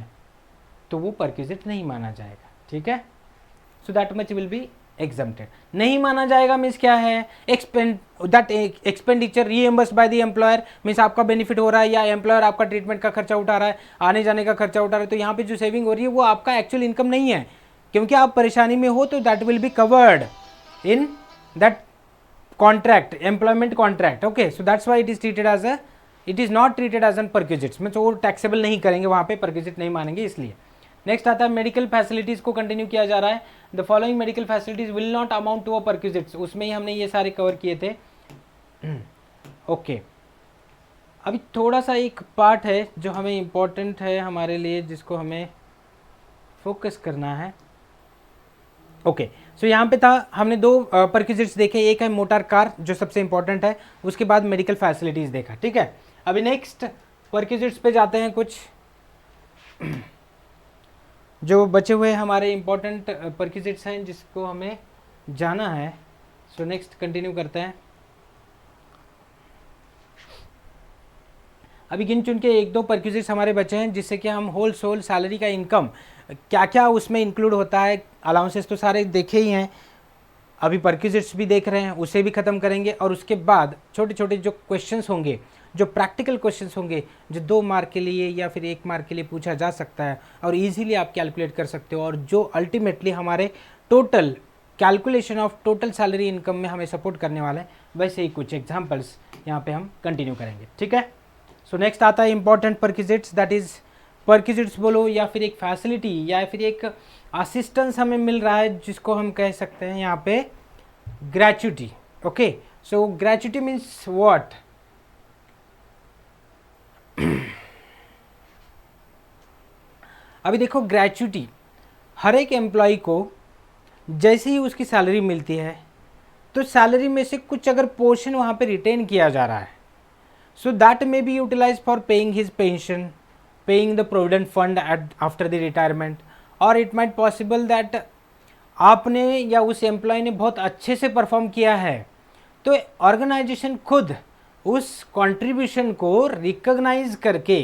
[SPEAKER 1] तो वो परक्विजिट नहीं माना जाएगा। ठीक है, so that much will be exempted. नहीं माना जाएगा मीन्स क्या है, that expenditure reimbursed by the employer, means आपका बेनिफिट हो रहा है या एम्प्लॉयर आपका ट्रीटमेंट का खर्चा उठा रहा है, आने जाने का खर्चा उठा रहा है, तो यहाँ पे जो सेविंग हो रही है वो आपका एक्चुअल इनकम नहीं है, क्योंकि आप परेशानी में हो, तो that will be covered in that contract, employment contract. Okay, so that's why it is not treated as an perquisites, means वो टैक्सेबल नहीं करेंगे वहाँ पे, परक्विजिट नहीं मानेंगे इसलिए। नेक्स्ट आता है मेडिकल फैसिलिटीज को कंटिन्यू किया जा रहा है। The following medical facilities will not amount to a perquisites, उसमें ही हमने ये सारे कवर किए थे। ओके, अभी थोड़ा सा एक पार्ट है जो हमें इम्पोर्टेंट है हमारे लिए, जिसको हमें फोकस करना है। ओके, सो यहाँ पे था, हमने दो परक्विजिट्स देखे, एक है मोटर कार जो सबसे इंपॉर्टेंट है, उसके बाद मेडिकल फैसिलिटीज़ देखा, ठीक है। अभी नेक्स्ट परक्विजिट्स पे जाते हैं, कुछ जो बचे हुए हमारे इंपॉर्टेंट परक्विजिट्स हैं जिसको हमें जाना है। सो नेक्स्ट कंटिन्यू करते हैं। अभी गिन चुन के एक दो परक्विजिट्स हमारे बचे हैं जिससे कि हम होल सोल सैलरी का इनकम क्या क्या उसमें इंक्लूड होता है, अलाउंसेस तो सारे देखे ही हैं, अभी परक्विजिट्स भी देख रहे हैं, उसे भी ख़त्म करेंगे। और उसके बाद छोटे छोटे जो क्वेश्चंस होंगे, जो प्रैक्टिकल क्वेश्चंस होंगे, जो 2 मार्क के लिए या फिर 1 मार्क के लिए पूछा जा सकता है और इजीली आप कैलकुलेट कर सकते हो, और जो अल्टीमेटली हमारे total calculation of total salary income में हमें सपोर्ट करने वाले हैं, वैसे ही कुछ एग्जाम्पल्स यहाँ पे हम कंटिन्यू करेंगे, ठीक है। सो नेक्स्ट आता है important perquisites, that is perquisites बोलो या फिर एक फैसिलिटी या फिर एक असिस्टेंस हमें मिल रहा है जिसको हम कह सकते हैं यहाँ पे gratuity. Okay, so gratuity means what? अभी देखो, ग्रेच्युटी हर एक एम्प्लॉय को जैसे ही उसकी सैलरी मिलती है तो सैलरी में से कुछ अगर पोर्शन वहाँ पे रिटेन किया जा रहा है, so that may be utilise for paying his pension, paying the provident fund at after the retirement, और इट माइट पॉसिबल दैट आपने या उस एम्प्लॉय ने बहुत अच्छे से परफॉर्म किया है तो ऑर्गेनाइजेशन खुद उस कंट्रीब्यूशन को रिकॉग्नाइज करके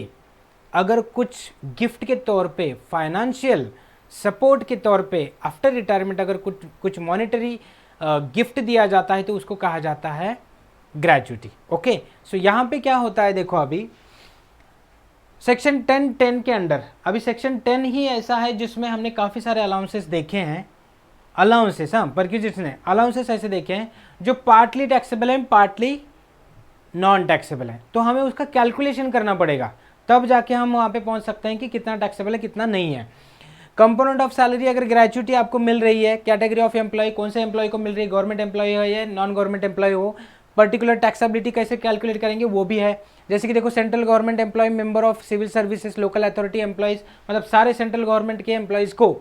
[SPEAKER 1] अगर कुछ गिफ्ट के तौर पे, फाइनेंशियल सपोर्ट के तौर पे आफ्टर रिटायरमेंट अगर कुछ मॉनेटरी गिफ्ट दिया जाता है तो उसको कहा जाता है ग्रेच्युटी। ओके, सो यहाँ पे क्या होता है, देखो अभी सेक्शन 10 के अंडर, अभी सेक्शन 10 ही ऐसा है जिसमें हमने काफ़ी सारे अलाउंसेस देखे हैं, अलाउंसेस, हाँ, परक्विजिट्स ने अलाउंसेस ऐसे देखे हैं जो पार्टली टैक्सेबल हैं, पार्टली नॉन टैक्सेबल हैं, तो हमें उसका कैलकुलेशन करना पड़ेगा, तब जाके हम वहाँ पे पहुँच सकते हैं कि कितना टैक्सेबल है कितना नहीं है। कंपोनेंट ऑफ सैलरी, अगर ग्रेच्युटी आपको मिल रही है, कैटेगरी ऑफ एम्प्लॉय, कौन से एम्प्लॉय को मिल रही है, गवर्नमेंट एम्प्लॉय हो या नॉन गवर्नमेंट एम्प्लॉय हो, पर्टिकुलर टैक्सेबिलिटी कैसे कैलकुलेट करेंगे वो भी है। जैसे कि देखो, central government employ, member of civil services, local authority employees, मतलब सारे सेंट्रल गवर्नमेंट के एम्प्लॉयज़ को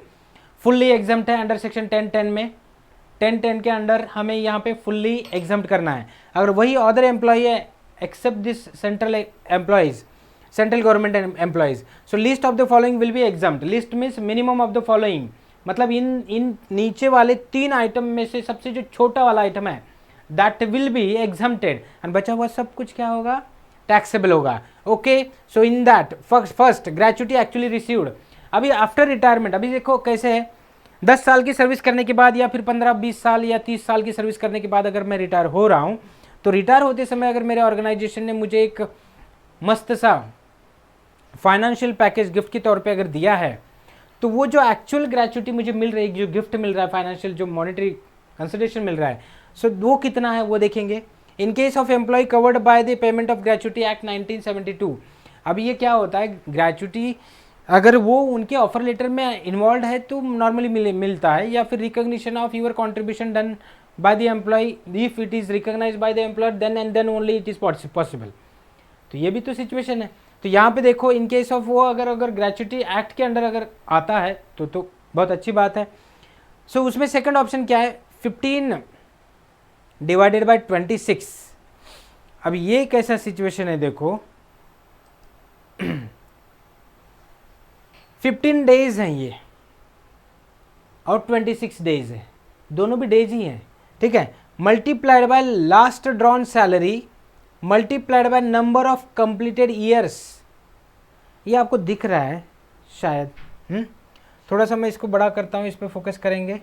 [SPEAKER 1] फुल्ली एग्जम्प्ट है अंडर सेक्शन 10 में, 10 के अंडर हमें यहाँ पे फुल्ली एग्जम्प्ट करना है। अगर वही अदर एम्प्लॉय है except this central employees, central government employees, so list of the following will be exempt. List means minimum of the following, मतलब इन नीचे वाले 3 आइटम में से सबसे जो छोटा वाला आइटम है that will be exempted, and बचा हुआ सब कुछ क्या होगा, टैक्सेबल होगा। Okay, so in that first gratuity actually received, अभी आफ्टर रिटायरमेंट, अभी देखो कैसे है, 10 साल की सर्विस करने के बाद या फिर 15-20 साल या 30 साल की सर्विस करने के बाद अगर मैं रिटायर हो रहा हूँ, तो रिटायर होते समय अगर मेरे ऑर्गेनाइजेशन ने मुझे एक मस्त सा फाइनेंशियल पैकेज गिफ्ट के तौर पे अगर दिया है, तो वो जो एक्चुअल ग्रेच्युटी मुझे मिल रही है, जो गिफ्ट मिल रहा है, फाइनेंशियल जो मॉनेटरी कंसिडरेशन मिल रहा है, सो वो कितना है वो देखेंगे। In case of employ covered by the payment of gratuity act 1972, अब ये क्या होता है, ग्रेच्युटी अगर वो उनके ऑफर लेटर में इन्वॉल्व है तो नॉर्मली मिलता है, या फिर recognition of your contribution done by the employ, if it is recognise by the employer then and then only it is possible. तो ये भी तो सिचुएशन है। तो यहाँ पे देखो, इन केस ऑफ वो अगर ग्रेच्युटी एक्ट के अंडर अगर आता है तो बहुत अच्छी बात है। सो उसमें सेकंड ऑप्शन क्या है, 15 डिवाइडेड बाय 26। अब ये कैसा सिचुएशन है, देखो 15 डेज हैं ये और 26 डेज है, दोनों भी डेज ही हैं, ठीक है। Multiplied by last drawn salary multiplied by number of completed years, ये आपको दिख रहा है शायद, थोड़ा सा मैं इसको बड़ा करता हूँ, इस पर फोकस करेंगे,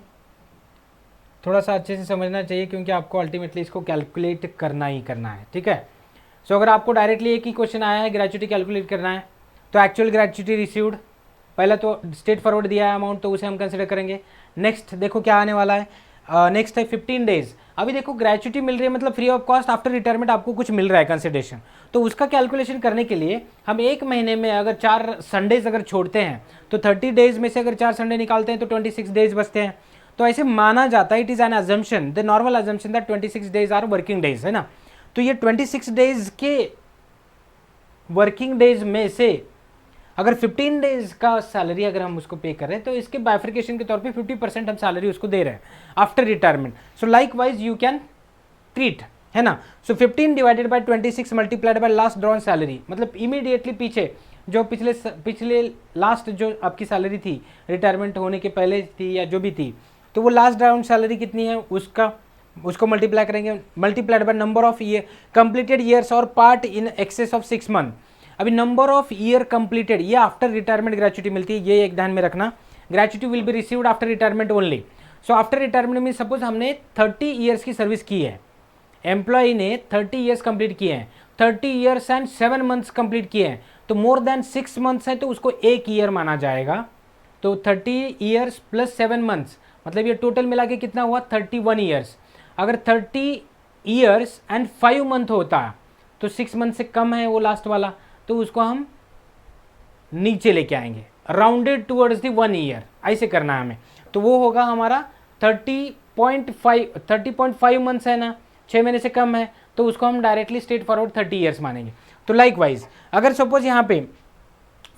[SPEAKER 1] थोड़ा सा अच्छे से समझना चाहिए क्योंकि आपको अल्टीमेटली इसको कैलकुलेट करना ही करना है, ठीक है। सो अगर आपको डायरेक्टली एक ही क्वेश्चन आया है ग्रेच्युटी कैलकुलेट करना है, तो एक्चुअल ग्रेच्युटी रिसीव्ड, पहला तो स्ट्रेट फॉरवर्ड दिया है अमाउंट, तो उसे हम कंसिडर करेंगे। नेक्स्ट देखो क्या आने वाला है, नेक्स्ट है 15 डेज। अभी देखो ग्रेच्युटी मिल रही है मतलब free of cost, after retirement आपको कुछ मिल रहा है कंसिडरेशन, तो उसका कैलकुलेशन करने के लिए हम एक महीने में अगर 4 संडेज अगर छोड़ते हैं तो 30 डेज में से अगर 4 संडे निकालते हैं तो 26 डेज बचते हैं। तो ऐसे माना जाता है, it is an assumption, the normal assumption that 26 days are working days, है ना। तो ये 26 डेज के वर्किंग डेज में से अगर 15 डेज का सैलरी अगर हम उसको पे कर रहे हैं तो इसके बाइफिकेशन के तौर पे 50% हम सैलरी उसको दे रहे हैं after retirement. So like wise you can treat, है ना। सो 15 divided by 26 multiplied by last drawn salary, मतलब इमीडिएटली पीछे जो पिछले लास्ट जो आपकी सैलरी थी रिटायरमेंट होने के पहले थी या जो भी थी, तो वो लास्ट ड्रॉन सैलरी कितनी है उसको मल्टीप्लाई करेंगे, multiplied by number of year completed years और part in excess of 6 month. अभी नंबर ऑफ ईयर कंप्लीटेड, ये आफ्टर रिटायरमेंट ग्रेच्युटी मिलती है, ये एक ध्यान में रखना। Gratuity will be received after retirement only. So after retirement में सपोज हमने 30 ईयर्स की सर्विस की है, एम्प्लॉय ने 30 ईयर्स कंप्लीट किए हैं, 30 ईयर्स एंड 7 मंथ्स कंप्लीट किए हैं, तो मोर देन 6 मंथ्स है तो उसको एक ईयर माना जाएगा। तो 30 ईयर्स प्लस 7 मंथ्स, मतलब ये टोटल मिला के कितना हुआ 31 ईयर्स। अगर 30 ईयर्स एंड 5 मंथ होता तो 6 मंथ से कम है वो लास्ट वाला, तो उसको हम नीचे लेके आएंगे, राउंडेड टूवर्ड्स द 1 ईयर, ऐसे करना है हमें। तो वो होगा हमारा 30.5 मंथ्स है ना, 6 महीने से कम है, तो उसको हम डायरेक्टली स्ट्रेट फॉरवर्ड 30 ईयर्स मानेंगे। तो लाइक वाइज अगर सपोज यहाँ पे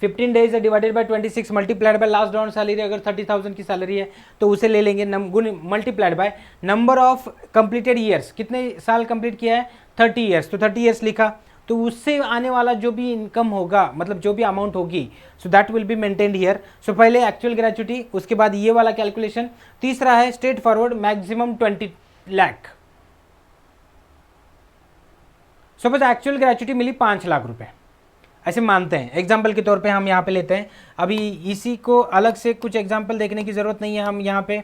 [SPEAKER 1] 15 डेज है divided by 26 multiplied by last drawn salary, अगर 30,000 की सैलरी है तो उसे ले लेंगे multiplied by number of completed years, कितने साल कंप्लीट किया है 30 ईयर्स, तो 30 ईयर्स लिखा, तो उससे आने वाला जो भी इनकम होगा, मतलब जो भी अमाउंट होगी, so that will be maintained here. So पहले एक्चुअल ग्रेच्युटी, उसके बाद ये वाला कैलकुलेशन। तीसरा है straightforward maximum 20 lakh. Suppose actual gratuity मिली 5 लाख रुपए, ऐसे मानते हैं, एग्जाम्पल के तौर पे हम यहाँ पे लेते हैं। अभी इसी को अलग से कुछ एग्जाम्पल देखने की ज़रूरत नहीं है, हम यहाँ पे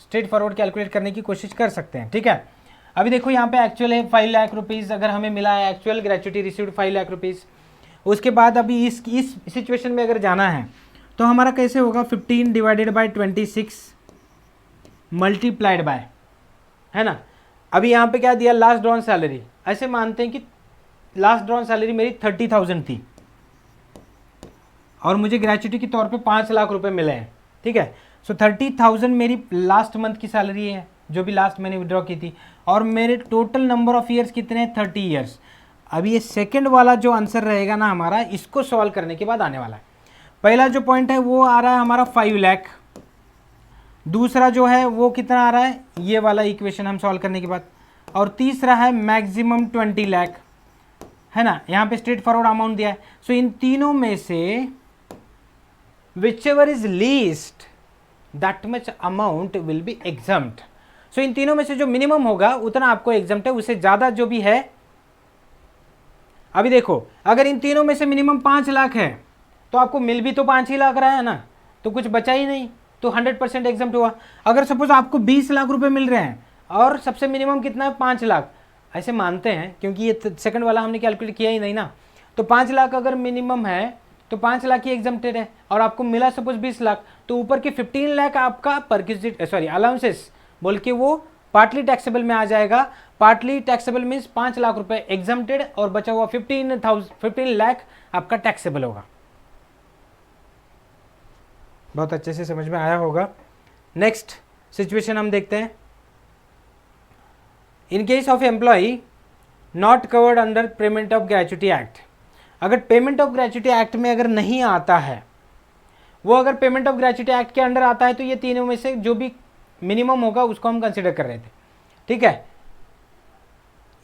[SPEAKER 1] स्ट्रेट फॉरवर्ड कैलकुलेट करने की कोशिश कर सकते हैं, ठीक है। अभी देखो यहाँ पे एक्चुअल है 5 लाख रुपीज़, अगर हमें मिला है actual gratuity received 5 lakh rupees. उसके बाद अभी इस सिचुएशन में अगर जाना है तो हमारा कैसे होगा, 15 डिवाइडेड बाय 26 मल्टीप्लाइड बाय, है ना। अभी यहाँ पे क्या दिया, लास्ट ड्रॉन सैलरी, ऐसे मानते हैं कि लास्ट ड्रॉन सैलरी मेरी 30,000 थी और मुझे ग्रेच्युटी के तौर पे 5 लाख रुपए मिले हैं, ठीक है। सो 30,000 मेरी लास्ट मंथ की सैलरी है, जो भी लास्ट मैंने विड्रॉ की थी, और मेरे टोटल नंबर ऑफ ईयर्स कितने हैं 30 ईयर्स। अभी ये सेकंड वाला जो आंसर रहेगा ना हमारा, इसको सॉल्व करने के बाद आने वाला है। पहला जो पॉइंट है वो आ रहा है हमारा 5 लाख, दूसरा जो है वो कितना आ रहा है, ये वाला इक्वेशन हम सॉल्व करने के बाद, और तीसरा है मैक्सिमम 20 लाख, है ना। यहाँ पे स्ट्रेट फॉरवर्ड अमाउंट दिया है। सो इन तीनों में से whichever is least that much amount will be exempt. So इन तीनों में से जो मिनिमम होगा उतना आपको एग्जम्प्ट है, उससे ज़्यादा जो भी है। अभी देखो, अगर इन तीनों में से मिनिमम 5 लाख है तो आपको मिल भी तो 5 ही लाख रहा है ना, तो कुछ बचा ही नहीं, तो 100% एग्जम्प्ट हुआ। अगर सपोज आपको 20 लाख रुपए मिल रहे हैं और सबसे मिनिमम कितना है 5 लाख, ऐसे मानते हैं क्योंकि ये सेकंड वाला हमने कैलकुलेट किया ही नहीं ना, तो 5 लाख अगर मिनिमम है तो 5 लाख ही एग्जम्प्टेड है, और आपको मिला सपोज 20 लाख, तो ऊपर के 15 लाख आपका अलाउंसेस बोल के वो पार्टली टैक्सेबल में आ जाएगा। पार्टली टैक्सेबल मीन्स 5 लाख रुपए एग्जम्प्टेड और बचा हुआ 15 लाख आपका टैक्सेबल होगा। बहुत अच्छे से समझ में आया होगा। नेक्स्ट सिचुएशन हम देखते हैं। In case of employ not covered under payment of gratuity act, अगर पेमेंट ऑफ ग्रेच्युटी एक्ट में अगर नहीं आता है, वो अगर पेमेंट ऑफ ग्रेच्युटी एक्ट के अंडर आता है, तो ये तीनों में से जो भी मिनिमम होगा उसको हम कंसिडर कर रहे थे, ठीक है।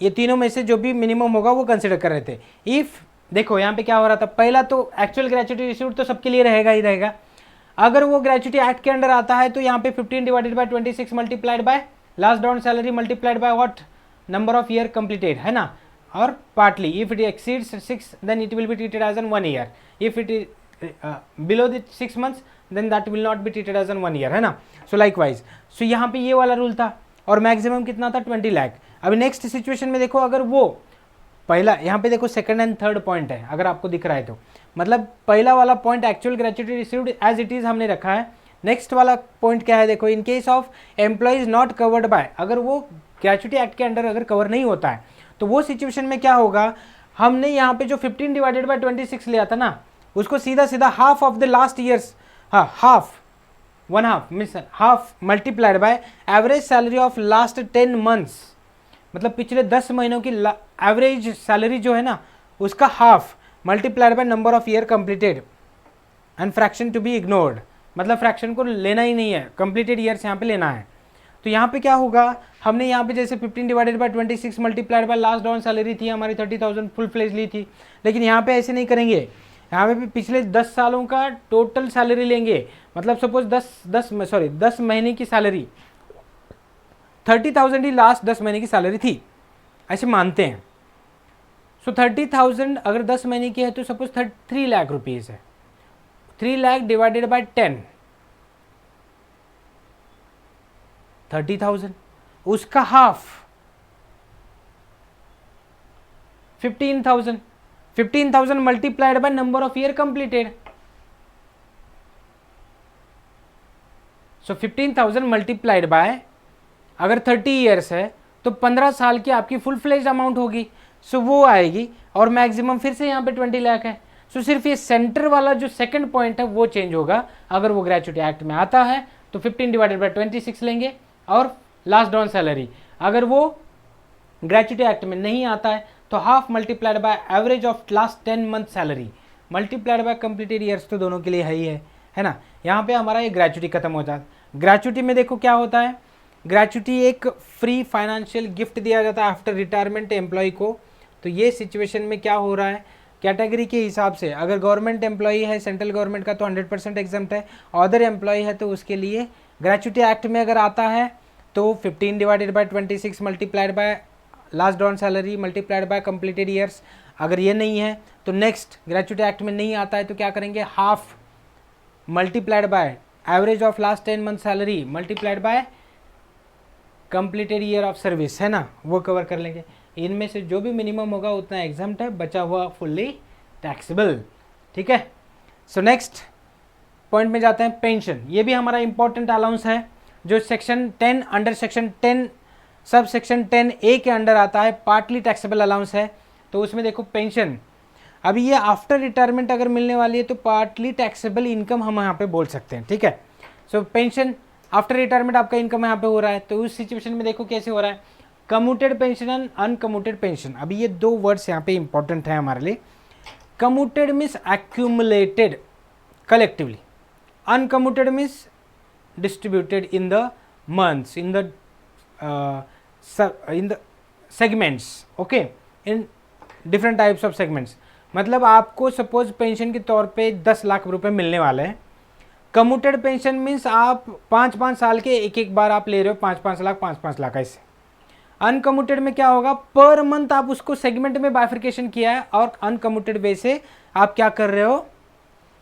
[SPEAKER 1] ये तीनों में से जो भी मिनिमम होगा वो कंसिडर कर रहे थे। इफ देखो यहाँ पे क्या हो रहा था, पहला तो एक्चुअल ग्रेच्युटी रिसीव्ड तो सबके लिए रहेगा ही रहेगा। अगर वो ग्रेच्युटी एक्ट के अंडर आता है तो यहाँ पे 15 divided by 26 multiplied by last drawn salary multiplied by what, number of year completed, है ना। और partly if it exceeds 6 then it will be treated as an 1 year, if it is below the 6 months then that will not be treated as an 1 year, है ना। So like wise, सो यहाँ पे ये वाला rule था, और maximum कितना था 20 लाख। अभी नेक्स्ट सिचुएशन में देखो, अगर वो पहला, यहाँ पे देखो सेकंड एंड थर्ड पॉइंट है, अगर आपको दिख रहा है तो, मतलब पहला वाला point actual gratuity received as it is हमने रखा है। नेक्स्ट वाला पॉइंट क्या है, देखो, in case of employees not covered by, अगर वो ग्रेच्युटी एक्ट के अंडर अगर कवर नहीं होता है तो वो सिचुएशन में क्या होगा, हमने यहाँ पे जो 15 डिवाइडेड बाय 26 लिया था ना, उसको सीधा सीधा half of the last years, हाँ half, 1/2 means half multiplied by average salary of last 10 months, मतलब पिछले 10 महीनों की एवरेज सैलरी जो है ना उसका half, multiplied by number of year completed and fraction to be ignored, मतलब फ्रैक्शन को लेना ही नहीं है, कंप्लीटेड ईयर्स यहाँ पे लेना है। तो यहाँ पे क्या होगा, हमने यहाँ पे जैसे 15 divided by 26 multiplied by last down salary थी हमारी 30,000 फुल फ्लेज ली थी, लेकिन यहाँ पे ऐसे नहीं करेंगे। यहाँ पे भी पिछले 10 सालों का टोटल सैलरी लेंगे, मतलब सपोज 10 महीने की सैलरी 30,000 ही लास्ट 10 महीने की सैलरी थी, ऐसे मानते हैं। सो 30,000 अगर 10 महीने की है तो सपोज 3 लाख रुपीज़ है, 3 लाख डिवाइडेड बाय 10, 30,000, उसका half 15,000, 15,000 multiplied by number of year completed. So 15,000 multiplied by, अगर 30 ईयर्स है तो 15 साल की आपकी फुल फ्लेज अमाउंट होगी, सो वो आएगी। और मैक्सिमम फिर से यहाँ पे 20 लाख है। सो सिर्फ ये सेंटर वाला जो सेकंड पॉइंट है वो चेंज होगा। अगर वो ग्रेच्युटी एक्ट में आता है तो 15 डिवाइडेड बाय 26 लेंगे और लास्ट डाउन सैलरी। अगर वो ग्रेच्युटी एक्ट में नहीं आता है तो half multiplied by average of last 10 month salary multiplied bye completed years, तो दोनों के लिए है ना। यहाँ पे हमारा ये ग्रेच्युटी खत्म हो जाता है। ग्रेच्युटी में देखो क्या होता है, ग्रेच्युटी एक फ्री फाइनेंशियल गिफ्ट दिया जाता है आफ्टर रिटायरमेंट एम्प्लॉय को। तो ये सिचुएशन में क्या हो रहा है, कैटेगरी के हिसाब से अगर गवर्नमेंट एम्प्लॉय है सेंट्रल गवर्नमेंट का तो 100% एग्जम्प्ट है, अदर एम्प्लॉय है तो उसके लिए ग्रेच्युटी एक्ट में अगर आता है तो 15 divided by 26 multiplied by last down salary multiplied bye completed years. अगर ये नहीं है तो नेक्स्ट ग्रेच्युटी एक्ट में नहीं आता है तो क्या करेंगे, half multiplied by average of last 10 month salary multiplied bye completed year of service, है ना, वो कवर कर लेंगे। इनमें से जो भी मिनिमम होगा उतना एग्जम्प्ट है, बचा हुआ फुल्ली टैक्सेबल। ठीक है, सो नेक्स्ट पॉइंट में जाते हैं, पेंशन। ये भी हमारा इंपॉर्टेंट अलाउंस है जो section 10 under section 10 sub section 10A के अंडर आता है, पार्टली टैक्सेबल अलाउंस है। तो उसमें देखो पेंशन, अभी ये आफ्टर रिटायरमेंट अगर मिलने वाली है तो पार्टली टैक्सेबल इनकम हम यहाँ पे बोल सकते हैं। ठीक है, सो पेंशन आफ्टर रिटायरमेंट आपका इनकम यहाँ पे हो रहा है, तो उस सिचुएशन में देखो कैसे हो रहा है, commuted pension and uncommuted pension. अभी ये दो वर्ड्स यहाँ पे इंपॉर्टेंट है हमारे लिए। Commuted means accumulated collectively, uncommuted means distributed in the months, in the segments, okay, in different types of segments. मतलब आपको सपोज पेंशन के तौर पे 10 लाख रुपए मिलने वाले हैं। कम्यूटेड पेंशन मीन्स आप 5-5 साल के एक बार आप ले रहे हो 5-5 लाख 5-5 लाख ऐसे। अनकम्यूटेड में क्या होगा, पर मंथ आप उसको सेगमेंट में बाइफर्केशन किया है और अनकम्यूटेड वे से आप क्या कर रहे हो,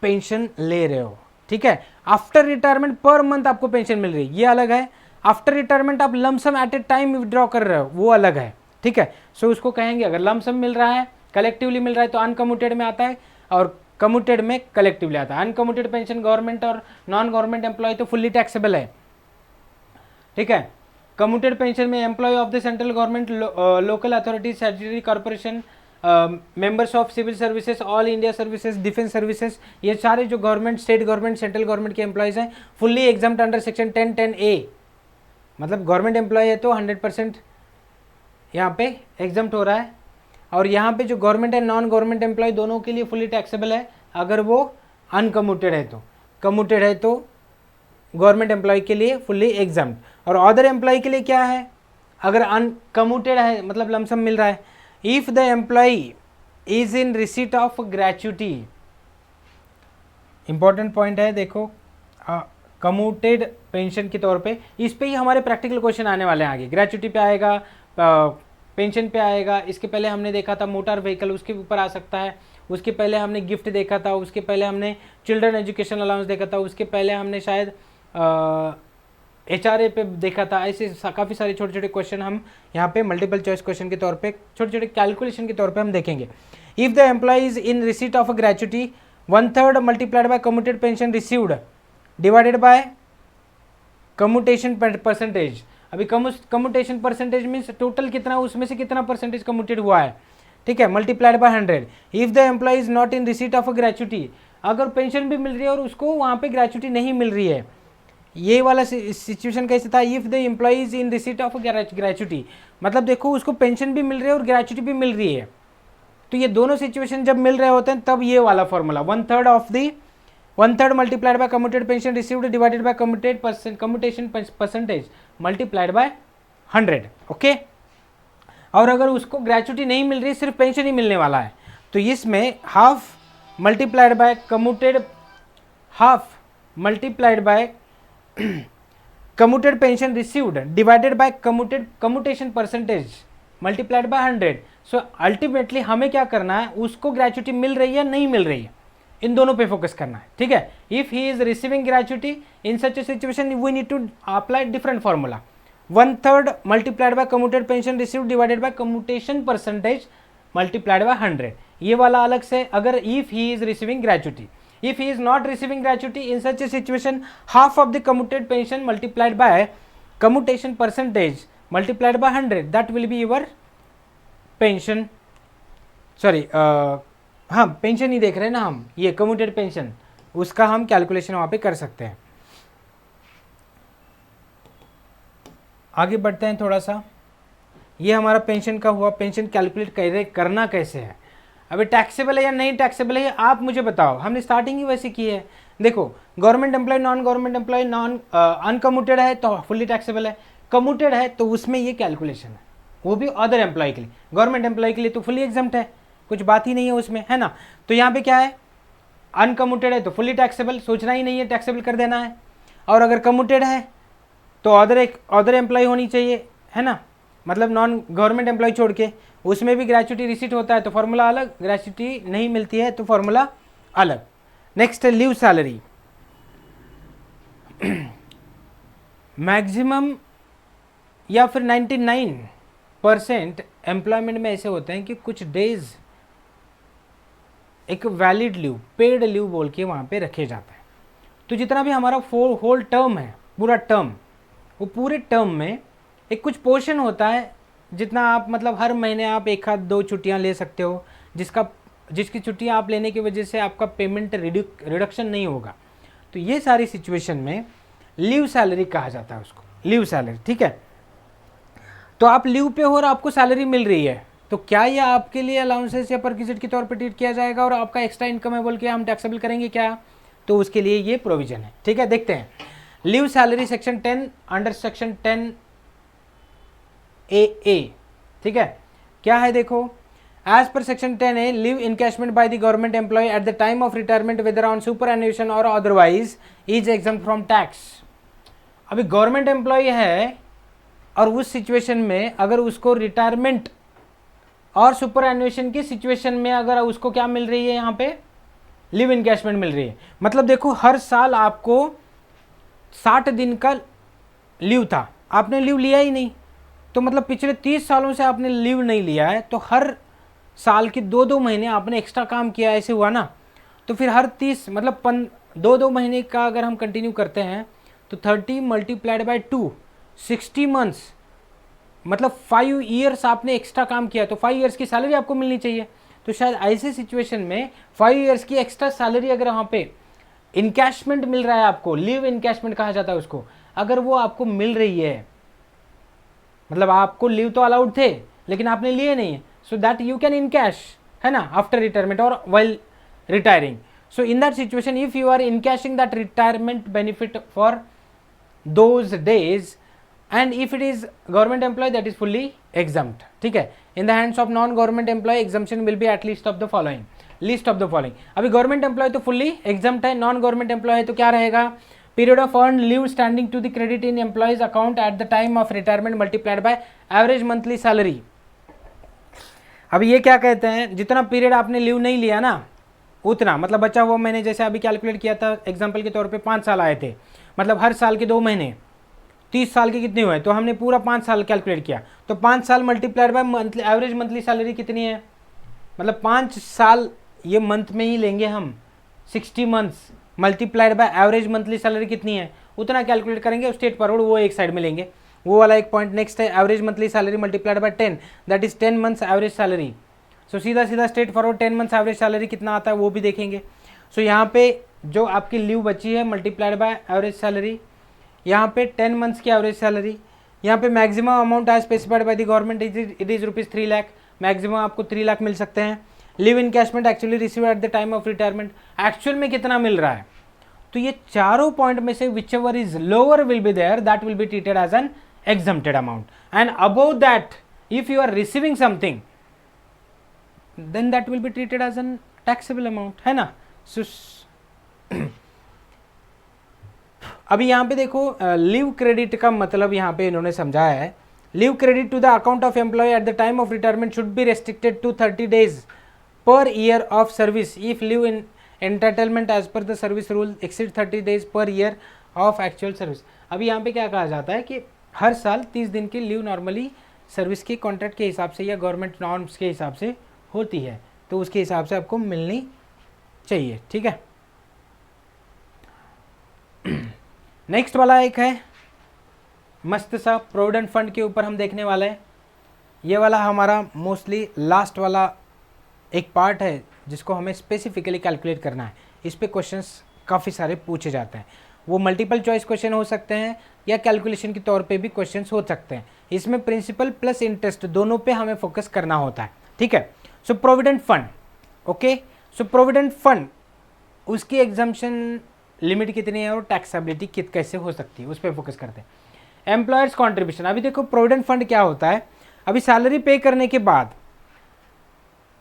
[SPEAKER 1] पेंशन ले रहे हो। ठीक है, आफ्टर रिटायरमेंट पर मंथ आपको पेंशन मिल रही है, ये अलग है। आफ्टर रिटायरमेंट आप lump sum at a time withdraw कर रहे हो, वो अलग है। ठीक है, सो उसको कहेंगे अगर लमसम मिल रहा है कलेक्टिवली मिल रहा है तो अनकम्यूटेड में आता है और कम्यूटेड में कलेक्टिवली आता है। अनकम्यूटेड पेंशन गवर्नमेंट और नॉन गवर्नमेंट एम्प्लॉय तो फुल्ली टैक्सेबल है। ठीक है, कम्यूटेड पेंशन में employ of the central government, local authority, statutory corporation, members of civil services, all India services, defence services, ये सारे जो government, state government, central government के एम्प्लॉयज़ हैं fully exempt under section 10(10)A। मतलब government employ है तो 100% यहाँ पे एग्जाम्प्ट हो रहा है। और यहाँ पे जो गवर्नमेंट है नॉन गवर्नमेंट एम्प्लॉय दोनों के लिए फुल्ली टैक्सेबल है अगर वो अनकम्यूटेड है तो। कम्यूटेड है तो गवर्नमेंट एम्प्लॉय के लिए फुल्ली एग्जाम्प्ट। और अदर एम्प्लॉय के लिए क्या है, अगर अनकम्यूटेड है मतलब लमसम मिल रहा है, if the employ is in receipt of gratuity, important point है देखो, कम्यूटेड पेंशन के तौर पे, इस पे ही हमारे प्रैक्टिकल क्वेश्चन आने वाले हैं आगे। ग्रेच्युटी पे आएगा, पेंशन पे आएगा, इसके पहले हमने देखा था मोटर व्हीकल, उसके ऊपर आ सकता है, उसके पहले हमने गिफ्ट देखा था, उसके पहले हमने चिल्ड्रन एजुकेशन अलाउंस देखा था, उसके पहले हमने शायद HRA पे देखा था। ऐसे काफ़ी सारे छोटे छोटे क्वेश्चन हम यहाँ पे मल्टीपल चॉइस क्वेश्चन के तौर पे, छोटे छोटे कैलकुलेशन के तौर पे हम देखेंगे। If the employ is in receipt of a gratuity 1/3 multiplied by commuted pension received divided by commutation percentage. अभी कम्यूटेशन परसेंटेज मीन्स टोटल कितना, उसमें से कितना परसेंटेज कम्यूटेड हुआ है। ठीक है, multiplied by 100। If the employ is not in receipt of a gratuity, अगर पेंशन भी मिल रही है और उसको वहाँ पे ग्रेच्युटी नहीं मिल रही है, ये वाला सिचुएशन कैसे था, if the employ is in receipt of a gratuity, मतलब देखो उसको पेंशन भी मिल रही है और ग्रेच्युटी भी मिल रही है। तो ये दोनों सिचुएशन जब मिल रहे होते हैं तब ये वाला formula 1/3 multiplied by commuted pension received divided by commutation percentage multiplied by 100। Okay, और अगर उसको ग्रेचुटी नहीं मिल रही, सिर्फ पेंशन ही मिलने वाला है, तो इसमें half multiplied by commuted pension received divided by commutation percentage multiplied by 100। So ultimately हमें क्या करना है, उसको ग्रेचुटी मिल रही है नहीं मिल रही है, इन दोनों पे फोकस करना है। ठीक है, if he is receiving gratuity in such a situation we need to apply different formula 1/3 multiplied by commuted pension received divided by commutation percentage multiplied by 100। ये वाला अलग से, अगर if he is receiving gratuity, if he is not receiving gratuity in such a situation, half of the commuted pension multiplied by commutation percentage multiplied by 100, that will be your pension, sorry हाँ pension ही देख रहे हैं ना हम, ये commuted pension, उसका हम calculation वहाँ पे कर सकते हैं। आगे बढ़ते हैं थोड़ा सा। ये हमारा पेंशन का हुआ, पेंशन कैलकुलेट करना कैसे है। अभी टैक्सेबल है या नहीं टैक्सेबल है आप मुझे बताओ, हमने स्टार्टिंग ही वैसे की है। देखो, government employ, non government employ, non uncommuted है तो फुल्ली टैक्सेबल है, कम्यूटेड है तो उसमें ये कैलकुलेशन है, वो भी अदर एम्प्लॉय के लिए। गवर्नमेंट एम्प्लॉय के लिए तो फुल्ली एग्जम्प्ट है, कुछ बात ही नहीं है उसमें, है ना। तो यहाँ पे क्या है, अनकम्यूटेड है तो फुल्ली टैक्सेबल, सोचना ही नहीं है, टैक्सेबल कर देना है। और अगर कम्यूटेड है तो अदर एम्प्लॉय होनी चाहिए, है ना, मतलब नॉन गवर्नमेंट एम्प्लॉय छोड़ के, उसमें भी ग्रेचुटी रिसीट होता है तो फॉर्मूला अलग, ग्रेचुटी नहीं मिलती है तो फॉर्मूला अलग। नेक्स्ट है लीव सैलरी। मैक्सिमम या फिर 99% एम्प्लॉयमेंट में ऐसे होते हैं कि कुछ डेज एक वैलिड लीव, पेड लीव बोल के वहाँ पे रखे जाते हैं। तो जितना भी हमारा होल टर्म है, पूरा टर्म, वो पूरे टर्म में एक कुछ पोर्शन होता है जितना आप, मतलब हर महीने आप 1-2 छुट्टियां ले सकते हो, जिसकी छुट्टियां आप लेने की वजह से आपका पेमेंट रिडक्शन नहीं होगा। तो ये सारी सिचुएशन में लीव सैलरी कहा जाता है उसको, लीव सैलरी। ठीक है, तो आप लीव पे हो और आपको सैलरी मिल रही है, तो क्या ये आपके लिए अलाउंसेस या परक्विजिट के तौर पर ट्रीट किया जाएगा और आपका एक्स्ट्रा इनकम है बोल के हम टैक्सेबल करेंगे क्या? तो उसके लिए ये प्रोविजन है। ठीक है, देखते हैं leave salary section 10 under section 10A। ठीक है, क्या है देखो, एज पर section 10A leave encashment by the government employ at the time of retirement whether on superannuation और otherwise is exempt from tax. अभी गवर्नमेंट एम्प्लॉय है और उस सिचुएशन में अगर उसको रिटायरमेंट और सुपरएन्युएशन की सिचुएशन में अगर उसको क्या मिल रही है, यहाँ पे लीव इनकैशमेंट मिल रही है। मतलब देखो, हर साल आपको 60 दिन का लीव था, आपने लीव लिया ही नहीं, तो मतलब पिछले 30 सालों से आपने लीव नहीं लिया है, तो हर साल के 2-2 महीने आपने एक्स्ट्रा काम किया, ऐसे हुआ ना। तो फिर हर 30 मतलब 2-2 महीने का अगर हम कंटिन्यू करते हैं तो 30 मल्टीप्लाइड बाय 2 60 मंथ्स, मतलब 5 ईयर्स आपने एक्स्ट्रा काम किया, तो 5 ईयर्स की सैलरी आपको मिलनी चाहिए। तो शायद ऐसे सिचुएशन में 5 ईयर्स की एक्स्ट्रा सैलरी अगर वहाँ पे इनकैशमेंट मिल रहा है आपको, लीव इनकैशमेंट कहा जाता है उसको, अगर वो आपको मिल रही है, मतलब आपको लीव तो अलाउड थे लेकिन आपने लिए नहीं है, so that you can encash, है ना, आफ्टर रिटायरमेंट और while retiring. So in that situation if you are encashing that retirement benefit for those days and if it is government employ that is fully exempt. ठीक है, in the hands of non government employ exemption will be at least of the following, least of the following. अभी government employ तो fully exempt है, non government employ है तो क्या रहेगा, period of earned leave standing to the credit in employees account at the time of retirement multiplied by average monthly salary। अब ये क्या कहते हैं, जितना पीरियड आपने लीव नहीं लिया ना उतना, मतलब बचा हुआ मैंने जैसे अभी कैलकुलेट किया था एग्जांपल के तौर पे 5 साल आए थे, मतलब हर साल के 2 महीने 30 साल के कितने हुए, तो हमने पूरा 5 साल कैलकुलेट किया, तो 5 साल multiplied by monthly average monthly salary कितनी है, मतलब 5 साल ये मंथ में ही लेंगे हम, 60 months multiplied by average monthly salary कितनी है उतना कैलकुलेट करेंगे, स्टेट फॉरवर्ड वो एक साइड में लेंगे, वो वाला एक पॉइंट। नेक्स्ट है average monthly salary multiplied by 10 that is 10 months average salary. So सीधा सीधा straightforward 10 months average salary कितना आता है वो भी देखेंगे। सो यहाँ पे जो आपकी लीव बची है मल्टीप्लाइड बाय एवरेज सैलरी, यहाँ पे 10 मंथ्स की एवरेज सैलरी, यहाँ पे maximum amount as specified by the government it is ₹3 lakh, maximum आपको 3 लाख मिल सकते हैं। Leave encashment actually receive at the time of retirement, actual में कितना मिल रहा है। तो ये चारों पॉइंट में से whichever is lower will be there, that will be treated as an exempted amount, and above that if you are receiving something then that will be treated as an taxable amount, है ना। so, अभी यहाँ पे देखो leave credit का मतलब यहाँ पे इन्होंने समझाया है, leave credit to the account of employ at the time of retirement should be restricted to 30 days per year of service if leave in entitlement as per the service rule exceed 30 days per year of actual service। अभी यहाँ पे क्या कहा जाता है कि हर साल 30 दिन की लीव नॉर्मली सर्विस के कॉन्ट्रैक्ट के हिसाब से या गवर्नमेंट नॉर्म्स के हिसाब से होती है, तो उसके हिसाब से आपको मिलनी चाहिए, ठीक है। नेक्स्ट वाला एक है मस्त सा प्रोविडेंट फंड के ऊपर हम देखने वाले हैं। ये वाला हमारा मोस्टली लास्ट वाला एक पार्ट है जिसको हमें स्पेसिफिकली कैलकुलेट करना है। इस पे क्वेश्चंस काफ़ी सारे पूछे जाते हैं, वो मल्टीपल चॉइस क्वेश्चन हो सकते हैं या कैलकुलेशन के तौर पे भी क्वेश्चंस हो सकते हैं। इसमें प्रिंसिपल प्लस इंटरेस्ट दोनों पे हमें फोकस करना होता है, ठीक है। सो प्रोविडेंट फंड, ओके, सो प्रोविडेंट फंड उसकी एग्जाम्पशन लिमिट कितनी है और टैक्सेबिलिटी कैसे हो सकती है उस पर फोकस करते हैं। एम्प्लॉयर्स कॉन्ट्रीब्यूशन, अभी देखो प्रोविडेंट फंड क्या होता है, अभी सैलरी पे करने के बाद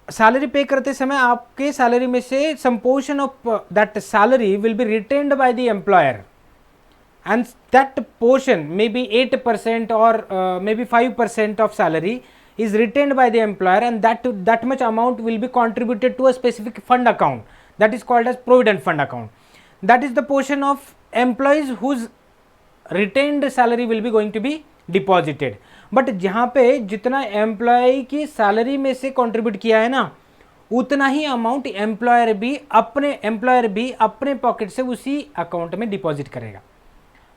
[SPEAKER 1] सैलरी पे करते समय आपके सैलरी में से some portion of that salary will be retained by the employer and that portion maybe 8% or maybe 5% of salary is retained by the employer, and that much amount will be contributed to a specific fund account that is called as provident fund account. That is the portion of employees whose retained salary will be going to be deposited. but जहाँ पे जितना employ की salary में से contribute किया है ना, उतना ही अमाउंट एम्प्लॉयर भी अपने पॉकेट से उसी अकाउंट में डिपॉजिट करेगा,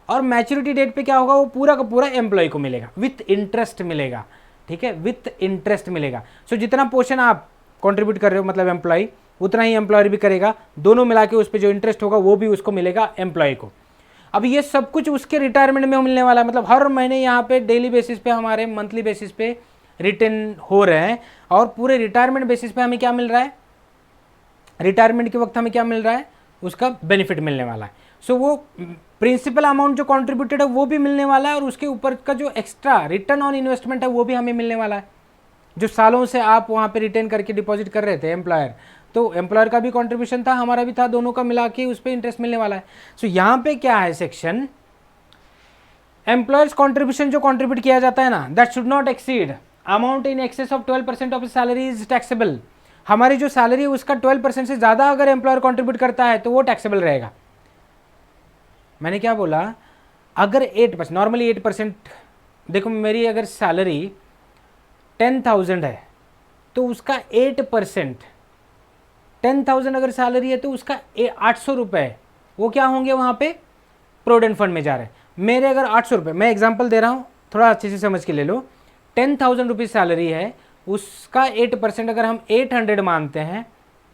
[SPEAKER 1] और मैच्योरिटी डेट पे क्या होगा, वो पूरा का पूरा एम्प्लॉय को मिलेगा, विथ इंटरेस्ट मिलेगा, ठीक है, विथ इंटरेस्ट मिलेगा। सो जितना पोर्शन आप कंट्रीब्यूट कर रहे हो मतलब एम्प्लॉय, उतना ही एम्प्लॉयर भी करेगा, दोनों मिला के उस पर जो इंटरेस्ट होगा वो भी उसको मिलेगा एम्प्लॉय को। अब ये सब कुछ उसके रिटायरमेंट में मिलने वाला है, मतलब हर महीने यहाँ पे डेली बेसिस पे हमारे मंथली बेसिस पे रिटर्न हो रहे हैं, और पूरे रिटायरमेंट बेसिस पे हमें क्या मिल रहा है, रिटायरमेंट के वक्त हमें क्या मिल रहा है, उसका बेनिफिट मिलने वाला है। सो वो प्रिंसिपल अमाउंट जो कंट्रीब्यूटेड है वो भी मिलने वाला है, और उसके ऊपर का जो एक्स्ट्रा रिटर्न ऑन इन्वेस्टमेंट है वो भी हमें मिलने वाला है, जो सालों से आप वहाँ पे रिटेन करके डिपॉजिट कर रहे थे एम्प्लॉयर, तो एम्प्लॉयर का भी कंट्रीब्यूशन था, हमारा भी था, दोनों का मिला के उस पर इंटरेस्ट मिलने वाला है। सो यहाँ पे क्या है सेक्शन, एम्प्लॉयर्स कंट्रीब्यूशन जो कंट्रीब्यूट किया जाता है ना, that should not exceed amount in excess of 12% of salary is taxable. हमारी जो सैलरी है उसका 12% से ज़्यादा अगर एम्प्लॉयर कंट्रीब्यूट करता है तो वो टैक्सेबल रहेगा। मैंने क्या बोला, अगर 8%, नॉर्मली 8%, देखो मेरी अगर सैलरी 10,000 है तो उसका 8%, 10,000 अगर सैलरी है तो उसका 800 रुपये वो क्या होंगे वहाँ पे प्रोविडेंट फंड में जा रहे हैं। मेरे अगर 800 रुपये, मैं एग्जांपल दे रहा हूँ, थोड़ा अच्छे से समझ के ले लो, 10,000 रुपीज़ सैलरी है, उसका 8% अगर हम 800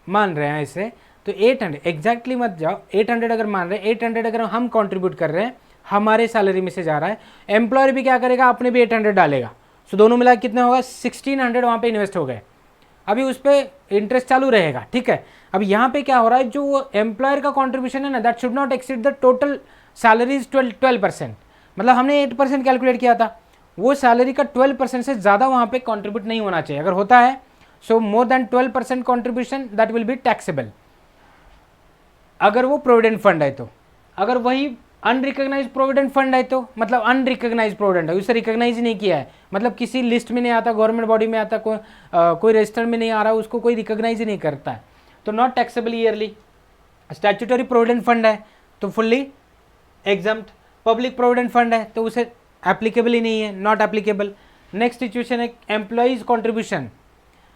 [SPEAKER 1] मान रहे हैं इसे, तो 800 एग्जैक्टली मत जाओ, 800 अगर मान रहे हैं, 800 अगर हम कंट्रीब्यूट कर रहे हैं, हमारे सैलरी में से जा रहा है, एम्प्लॉयर भी क्या करेगा, अपने भी 800 डालेगा, सो दोनों मिला कितना होगा, 1600 वहाँ पे इन्वेस्ट हो गए, अभी उस पर इंटरेस्ट चालू रहेगा, ठीक है। अब यहाँ पे क्या हो रहा है, जो एम्प्लॉयर का कॉन्ट्रीब्यूशन है ना, that should not exceed the total salary is 12%, मतलब हमने 8% कैलकुलेट किया था, वो सैलरी का 12% से ज़्यादा वहाँ पे कंट्रीब्यूट नहीं होना चाहिए, अगर होता है so more than 12% contribution that will be taxable, अगर वो प्रोविडेंट फंड है तो। अगर वही अनरिकॉग्नाइज प्रोविडेंट फंड है तो, मतलब अनरिकॉग्नाइज प्रोविडेंट है, उसे रिकॉग्नाइज नहीं किया है, मतलब किसी लिस्ट में नहीं आता, गवर्नमेंट बॉडी में आता, कोई रजिस्टर में नहीं आ रहा, उसको कोई रिकॉग्नाइज ही नहीं करता है, तो not taxable yearly. Statutory provident fund है तो fully exempt, public provident fund है तो उसे एप्लीकेबल ही नहीं है, नॉट एप्लीकेबल। नेक्स्ट सिचुएशन है employees contribution,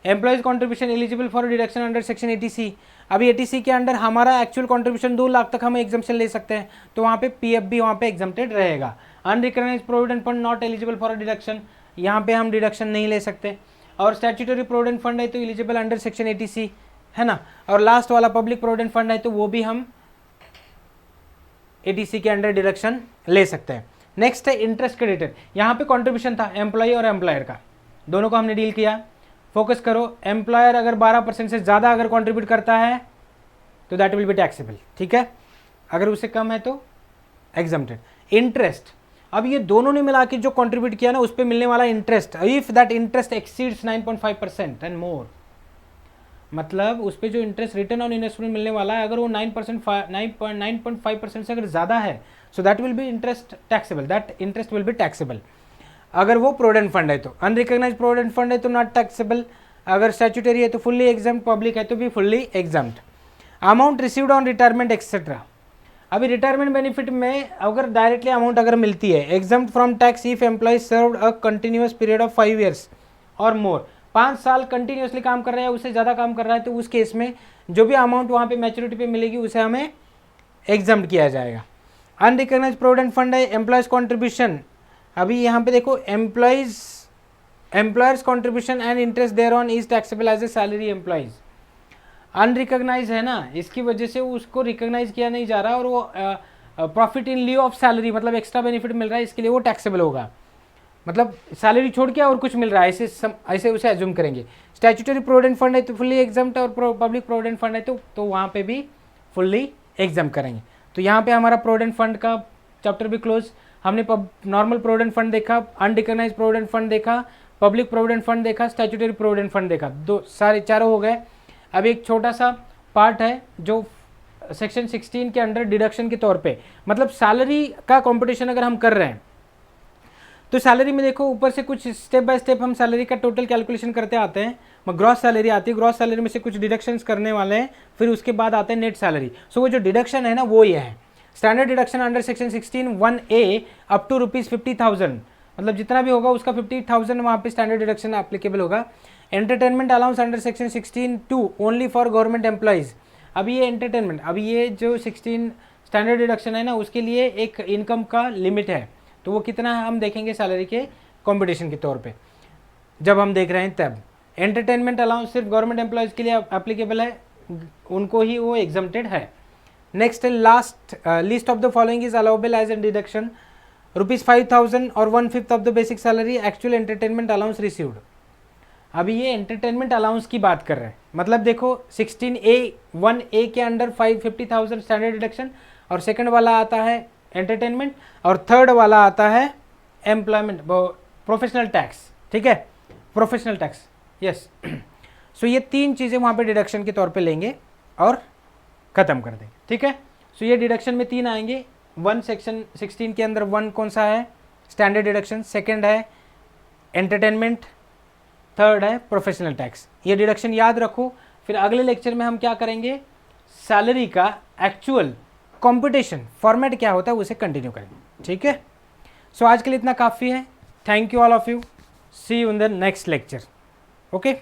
[SPEAKER 1] employees contribution eligible for deduction under section 80C। अभी 80C के अंडर हमारा एक्चुअल कॉन्ट्रीब्यूशन 2 लाख तक हम एग्जाम्पशन ले सकते हैं, तो वहाँ पे पीएफ भी वहाँ पे एग्जाम्प्टेड रहेगा। Unrecognised provident fund not eligible for deduction, यहाँ पे हम डिडक्शन नहीं ले सकते, और स्टैट्यूटरी प्रोविडेंट फंड है तो एलिजिबल अंडर सेक्शन 80C, है ना। और लास्ट वाला पब्लिक प्रोविडेंट फंड है तो वो भी हम 80C के अंडर डिडक्शन ले सकते हैं। नेक्स्ट है इंटरेस्ट क्रेडिटेड, यहाँ पे कंट्रीब्यूशन था एम्प्लॉय और एम्प्लॉयर का, दोनों को हमने डील किया। फोकस करो, एम्प्लॉयर अगर 12% से ज़्यादा अगर कंट्रीब्यूट करता है तो दैट विल बी टैक्सेबल, ठीक है। अगर उससे कम है तो एग्जम्प्टेड। इंटरेस्ट, अब ये दोनों ने मिला के जो कंट्रीब्यूट किया ना उस पर मिलने वाला interest, if that interest exceeds 9.5% and more, मतलब उस पर जो इंटरेस्ट रिटर्न ऑन इन्वेस्टमेंट मिलने वाला है अगर वो 9.5% से अगर ज़्यादा है, so that will B interest taxable, that interest will be taxable. अगर वो प्रोविडेंट फंड है तो, अनरिकॉग्नाइज्ड प्रोविडेंट फंड है तो नॉट टैक्सेबल, अगर स्टैट्यूटरी है तो फुल्ली एग्जाम्प्ट, पब्लिक है तो भी fully exempt. Amount received on retirement etcetera, अभी रिटायरमेंट बेनिफिट में अगर डायरेक्टली अमाउंट अगर मिलती है, exempt from tax if employ served a continuous period of 5 years और मोर, 5 साल कंटिन्यूसली काम कर रहा है, उससे ज़्यादा काम कर रहा है, तो उस केस में जो भी अमाउंट वहाँ पे मैच्योरिटी पे मिलेगी उसे हमें एग्जाम्प्ट किया जाएगा। अनरिकॉग्नाइज्ड प्रोविडेंट फंड है, एम्प्लॉयज़ कॉन्ट्रीब्यूशन, अभी यहाँ पे देखो employers contribution and interest there on is taxable as a salary employees. Unrecognise है ना, इसकी वजह से उसको रिकॉग्नाइज किया नहीं जा रहा और वो प्रॉफिट इन लिeu ऑफ सैलरी, मतलब एक्स्ट्रा बेनिफिट मिल रहा है, इसके लिए वो टैक्सेबल होगा, मतलब सैलरी छोड़ के और कुछ मिल रहा है, ऐसे उसे एज्यूम करेंगे। स्टैट्यूटरी प्रोविडेंट फंड है तो फुल्ली एग्जाम्प्ट, और पब्लिक प्रोविडेंट फंड है तो वहाँ पे भी फुल्ली एग्जाम्प्ट करेंगे। तो यहाँ पे हमारा प्रोविडेंट फंड का चैप्टर भी क्लोज। हमने नॉर्मल प्रोविडेंट फंड देखा, अनरिकॉग्नाइज प्रोविडेंट फंड देखा, पब्लिक प्रोविडेंट फंड देखा, स्टैट्यूटरी प्रोविडेंट फंड देखा, चारों हो गए। अब एक छोटा सा पार्ट है जो सेक्शन 16 के अंडर डिडक्शन के तौर पे, मतलब सैलरी का कंपटीशन अगर हम कर रहे हैं तो सैलरी में देखो ऊपर से कुछ स्टेप बाय स्टेप हम सैलरी का टोटल कैलकुलेशन करते आते हैं। ग्रॉस सैलरी आती है, ग्रॉस सैलरी में से कुछ डिडक्शंस करने वाले हैं, फिर उसके बाद आते हैं नेट सैलरी। सो वो जो डिडक्शन है ना वो ये है, standard deduction under section 16(1)(a) up to ₹50,000, मतलब जितना भी होगा उसका 50,000 वहाँ पे स्टैंडर्ड डिडक्शन एप्लीकेबल होगा। Entertainment allowance under section 16(2) only for government employees. अभी ये एंटरटेनमेंट, अभी ये जो 16 स्टैंडर्ड डिडक्शन है ना उसके लिए एक इनकम का लिमिट है, तो वो कितना है हम देखेंगे सैलरी के कंपटीशन के तौर पे जब हम देख रहे हैं तब। एंटरटेनमेंट अलाउंस सिर्फ गवर्नमेंट एम्प्लॉयज़ के लिए एप्लीकेबल है, उनको ही वो एग्जम्प्टेड है। Next last, list of the following is allowable as an deduction, ₹5,000 और 1/5 of the basic salary actual entertainment allowance received. अभी ये एंटरटेनमेंट अलाउंस की बात कर रहे हैं, मतलब देखो 16(1)(a) के अंडर 50,000 स्टैंडर्ड डिडक्शन, और सेकंड वाला आता है एंटरटेनमेंट, और थर्ड वाला आता है एम्प्लॉयमेंट प्रोफेशनल टैक्स, ठीक है, प्रोफेशनल टैक्स, यस। सो ये 3 चीज़ें वहाँ पे डिडक्शन के तौर पे लेंगे और ख़त्म कर देंगे, ठीक है। सो ये डिडक्शन में 3 आएंगे, 1 सेक्शन 16 के अंदर 1 कौन सा है, स्टैंडर्ड डिडक्शन, सेकेंड है एंटरटेनमेंट, थर्ड है प्रोफेशनल टैक्स। ये डिडक्शन याद रखो, फिर अगले लेक्चर में हम क्या करेंगे, सैलरी का एक्चुअल कंपटीशन फॉर्मेट क्या होता है उसे कंटिन्यू करेंगे, ठीक है। सो आज के लिए इतना काफ़ी है। Thank you all of you, see you in the next lecture, okay.